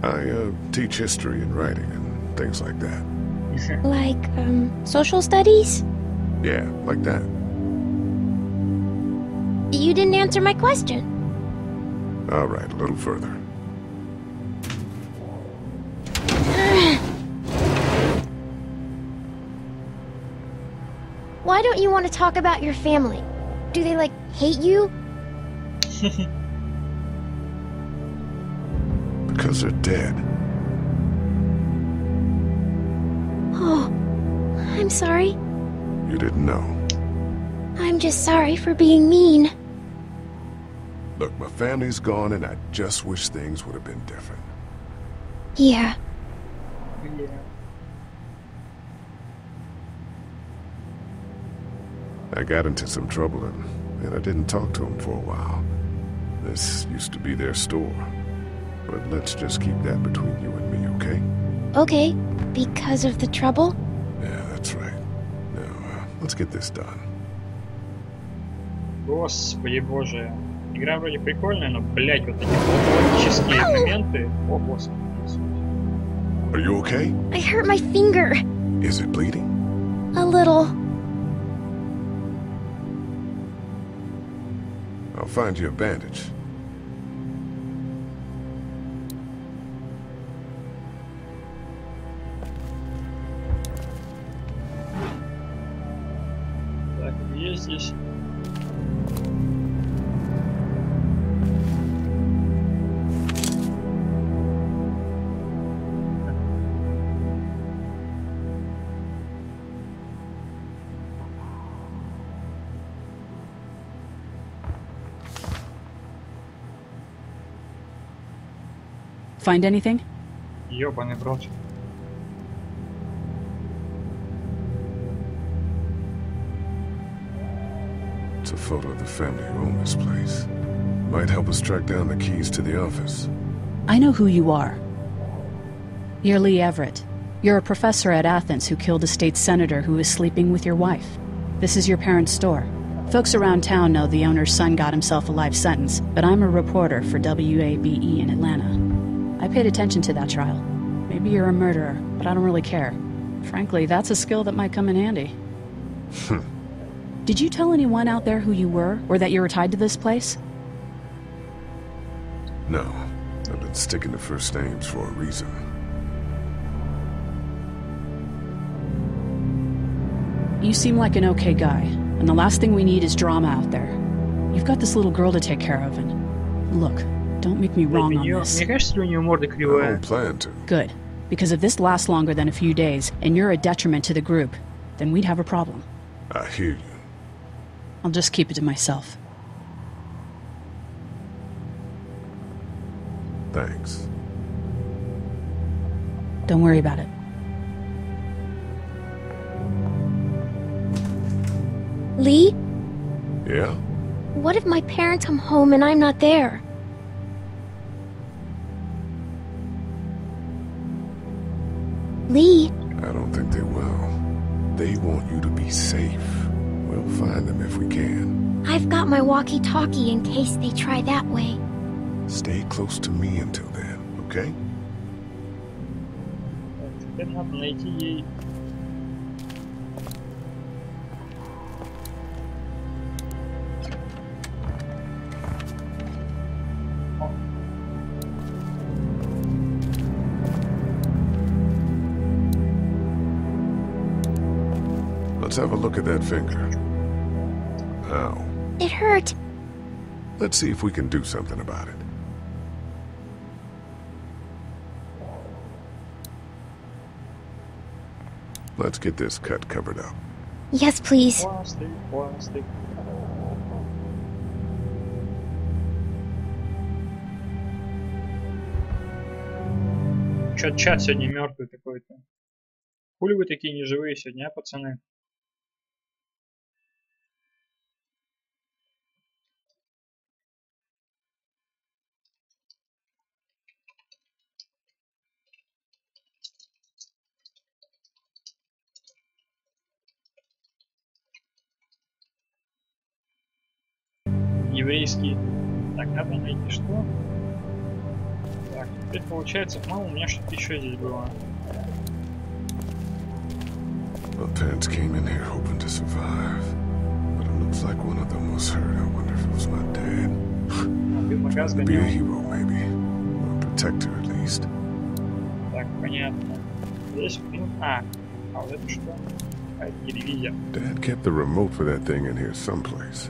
I teach history and writing and things like that. Like, social studies? Yeah, like that. You didn't answer my question. All right, a little further. Why don't you want to talk about your family? Do they, like, hate you? Because they're dead. Oh, I'm sorry. You didn't know. I'm just sorry for being mean. Look, my family's gone and I just wish things would have been different. Yeah. I got into some trouble and I didn't talk to them for a while. This used to be their store. But let's just keep that between you and me, okay? Okay, because of the trouble? Yeah, that's right. Now, let's get this done. Господи боже. Игра вроде прикольная, но, блять, вот эти полуполитические моменты. О, господи. Are you okay? I hurt my finger. Is it bleeding? A little. I'll find you a bandage. Так, есть здесь. Find anything? Ёбаный в рот. It's a photo of the family who own this place. Might help us track down the keys to the office. I know who you are. You're Lee Everett. You're a professor at Athens who killed a state senator who was sleeping with your wife. This is your parents' store. Folks around town know the owner's son got himself a life sentence, but I'm a reporter for WABE in Atlanta. I paid attention to that trial. Maybe you're a murderer, but I don't really care. Frankly, that's a skill that might come in handy. Did you tell anyone out there who you were, or that you were tied to this place? No. I've been sticking to first names for a reason. You seem like an okay guy, and the last thing we need is drama out there. You've got this little girl to take care of, and... Look, don't make me wrong on this. Мне кажется, у нее морда кривая. I don't plan to. Good. Because if this lasts longer than a few days, and you're a detriment to the group, then we'd have a problem. I hear you. I'll just keep it to myself. Thanks. Don't worry about it. Lee? Yeah? What if my parents come home and I'm not there? Lee? I don't think they will. They want you to be safe. We'll find them if we can. I've got my walkie-talkie in case they try that way. Stay close to me until then, okay? Теперь надо найти ей... Let's have a look at that finger. Ow. It hurt. Let's see if we can do something about it. Let's get this cut covered up. Yes, please. Пластик. Чё чат сегодня мертвый какой-то? Хули вы такие неживые сегодня, а, пацаны? Еврейский. Так, надо найти что? Так, теперь получается, по-моему, у меня что-то еще здесь было. My parents came in here hoping to survive, but it looks like one of them was hurt. I wonder if it was my dad. Trying to be a hero, maybe. Or a protector, at least. Так, понятно. Здесь фильм... А вот это что? Телевизор. Dad kept the remote for that thing in here someplace.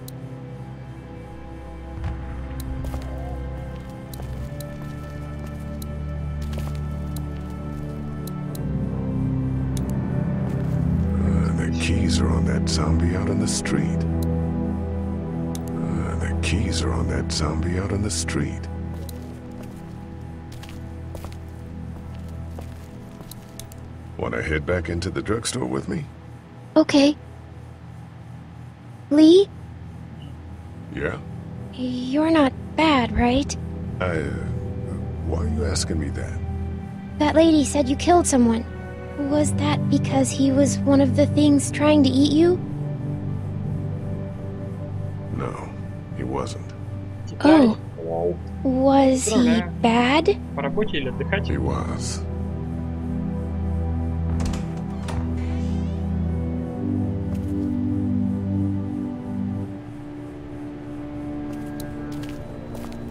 Keys are on that zombie out on the street. The keys are on that zombie out on the street. Want to head back into the drugstore with me? Okay. Lee? Yeah? You're not bad, right? Why are you asking me that? That lady said you killed someone. Was that because he was one of the things trying to eat you? No, he wasn't. Oh. Was he bad? He was.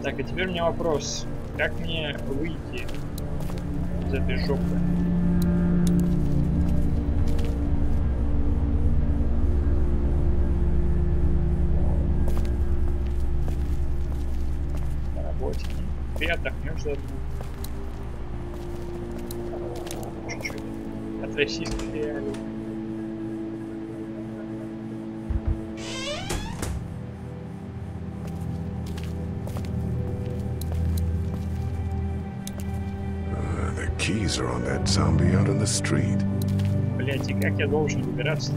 Так, и теперь у меня вопрос. Как мне выйти из этой жопы? Ты отдохнешь заодно. Чуть-чуть. От российских реалий. The keys are on that zombie out on the street. Блять, и как я должен выбираться?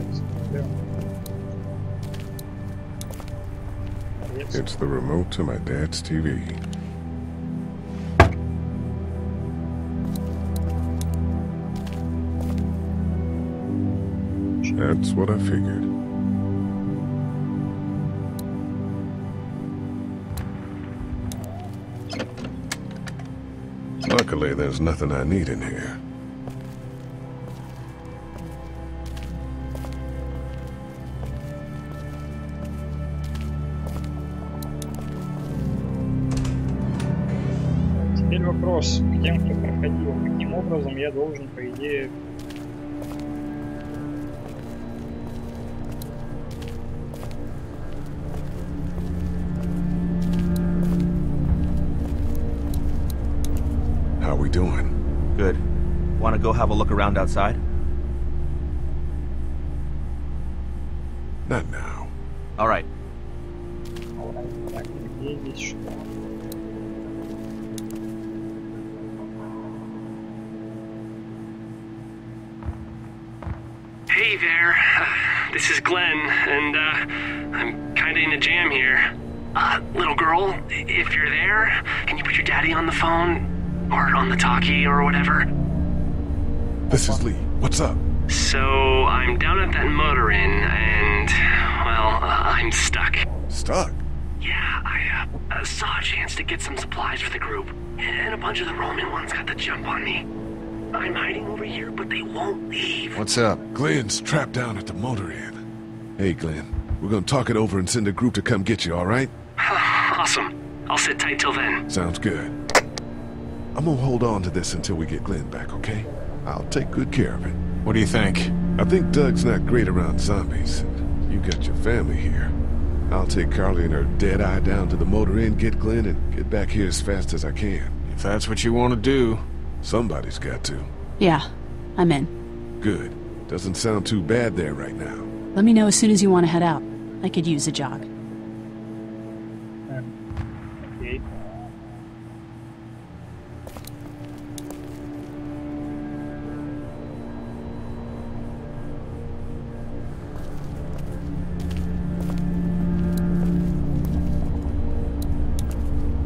It's the remote to my dad's TV. That's what I figured. Luckily, there's nothing I need in here. Теперь вопрос к тем, кто проходил. Каким образом я должен, по идее... How we doing? Good. Want to go have a look around outside? Not now. All right. Так, где здесь что? Hey there, this is Glenn, and I'm kinda in a jam here. Little girl, if you're there, can you put your daddy on the phone? Or on the talkie or whatever? This is Lee. What's up? So, I'm down at that motor inn, and, well, I'm stuck. Stuck? Yeah, I saw a chance to get some supplies for the group, and a bunch of the Roman ones got the jump on me. I'm hiding over here, but they won't leave. What's up? Glenn's trapped down at the motor inn. Hey, Glenn. We're gonna talk it over and send a group to come get you, all right? Awesome. I'll sit tight till then. Sounds good. I'm gonna hold on to this until we get Glenn back, okay? I'll take good care of it. What do you think? I think Doug's not great around zombies. You got your family here. I'll take Carly and her dead eye down to the motor inn, get Glenn, and get back here as fast as I can. If that's what you want to do. Somebody's got to. Yeah, I'm in. Good. Doesn't sound too bad there right now. Let me know as soon as you want to head out. I could use a jog. Okay.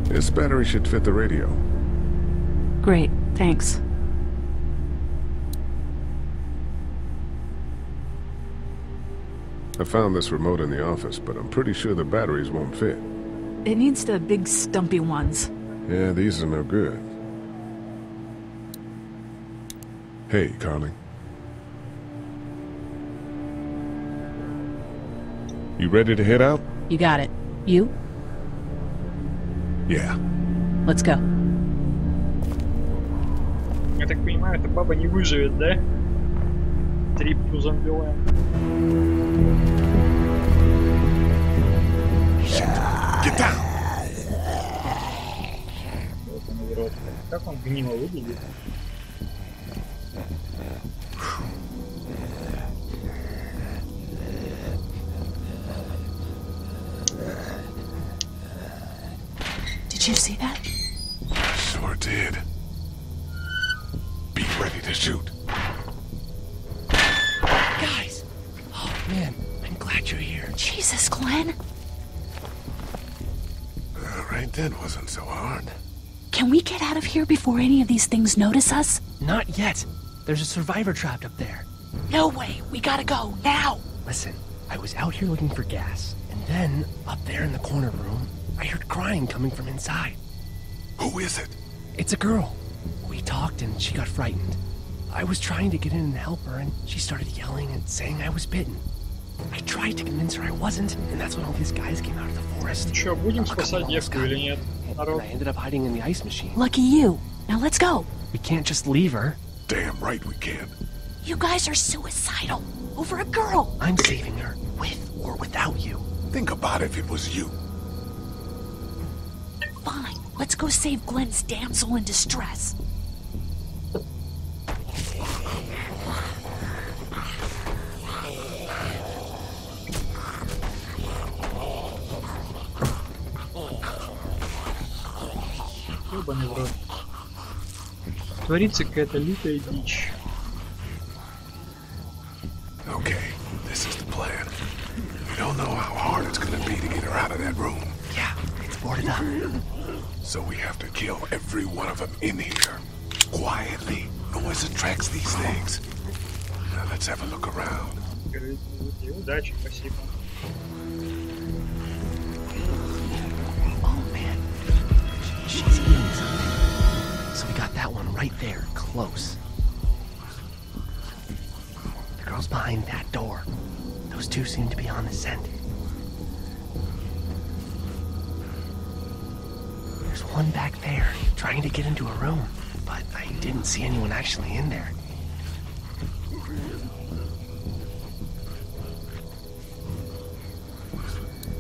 This battery should fit the radio. Great, thanks. I found this remote in the office, but I'm pretty sure the batteries won't fit. It needs the big stumpy ones. Yeah, these are no good. Hey, Carly. You ready to head out? You got it. You? Yeah. Let's go. Я так понимаю, эта баба не выживет, да? Трипку зомбилаем. Get down! Как он гнило выглядит? Did you see that? Sure did. Be ready to shoot. Guys! Oh, man. I'm glad you're here. Jesus, Glenn. Right then wasn't so hard. Can we get out of here before any of these things notice us? Not yet. There's a survivor trapped up there. No way. We gotta go, now. Listen, I was out here looking for gas, and then, up there in the corner room, I heard crying coming from inside. Who is it? It's a girl. We talked and she got frightened. I was trying to get in and help her, and she started yelling and saying I was bitten. I tried to convince her I wasn't, and that's when all these guys came out of the forest. Чё, будем спасать девку или нет? And I ended up hiding in the ice machine. Lucky you. Now let's go. We can't just leave her. Damn right we can. You guys are suicidal. Over a girl. I'm saving her, with or without you. Think about if it was you. Fine. Let's go save Glenn's damsel in distress. Ёбаный в рот. Творится какая-то лютая дичь. Okay, this is the plan. We don't know how hard it's gonna be to get her out of that room. Yeah, it's boarded up. So we have to kill every one of them in here. Quietly. Noise attracts these things. Now let's have a look around. И удачи, спасибо. Oh man, she's eating something. So we got that one right there, close. The girl's behind that door. Those two seem to be on the scent. There's one back there, trying to get into a room, but I didn't see anyone actually in there.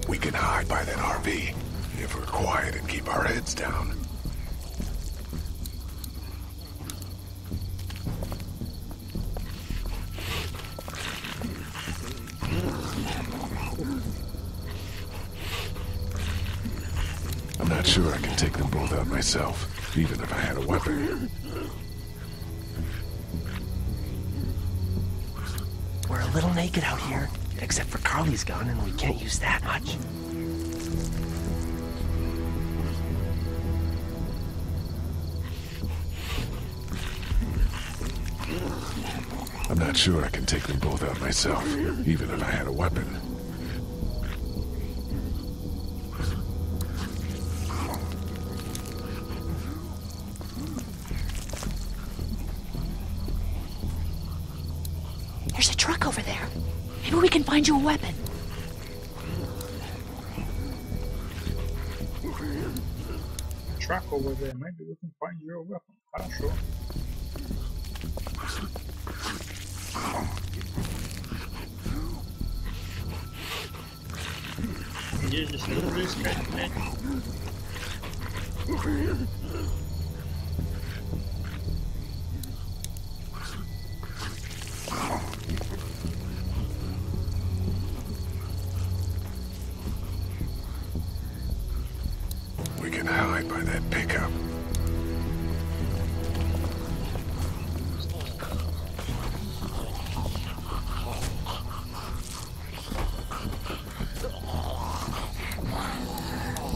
We can hide by that RV, if we're quiet and keep our heads down. I'm not sure I can take them both out myself, even if I had a weapon. We're a little naked out here, except for Carly's gun, and we can't use that much. I'm not sure I can take them both out myself, even if I had a weapon. There's a truck over there. Maybe we can find you a weapon. Truck over there. Maybe we can find you a weapon. Хорошо. Где здесь оружие искать, блядь? We can hide by that pickup.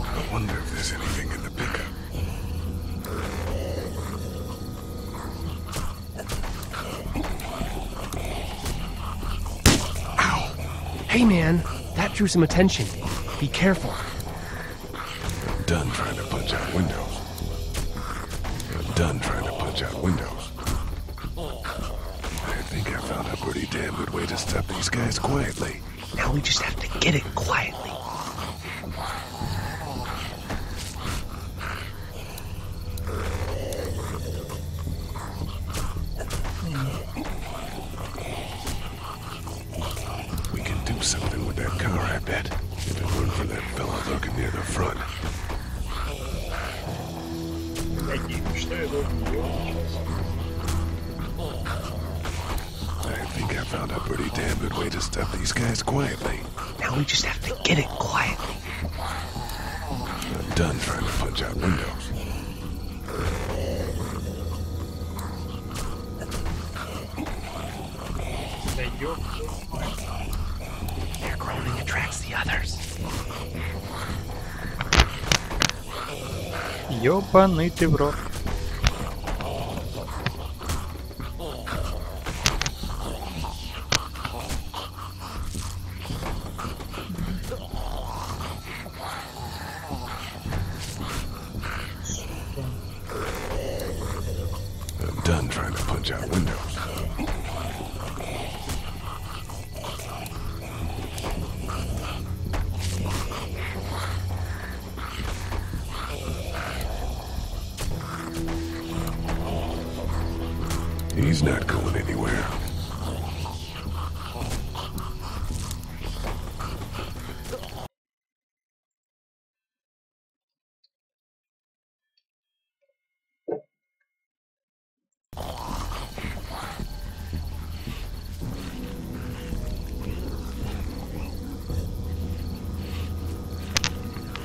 I wonder if there's anything in the pickup. Ow! Hey man, that drew some attention. Be careful. I'm done trying to punch out windows. I'm done trying to punch out windows. I think I found a pretty damn good way to stop these guys quietly. Now we just have to get it quietly. We can do something with that car, I bet. If it weren't for that fella lurking near the front. I think I found a pretty damn good way to stop these guys quietly. Now we just have to get it quietly. I'm done trying to punch out windows. Their groaning attracts the others. Ёбаный ты в рот. I'm done trying to punch out windows. He's not going anywhere.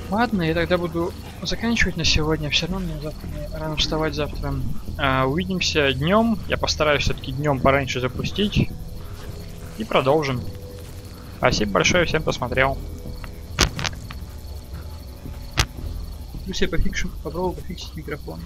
Ладно, я тогда буду заканчивать на сегодня. Все равно мне завтра рано вставать завтра. Увидимся днем. Я постараюсь все-таки днем пораньше запустить. И продолжим. Спасибо большое всем, кто смотрел. Плюс я попробую пофиксить микрофон.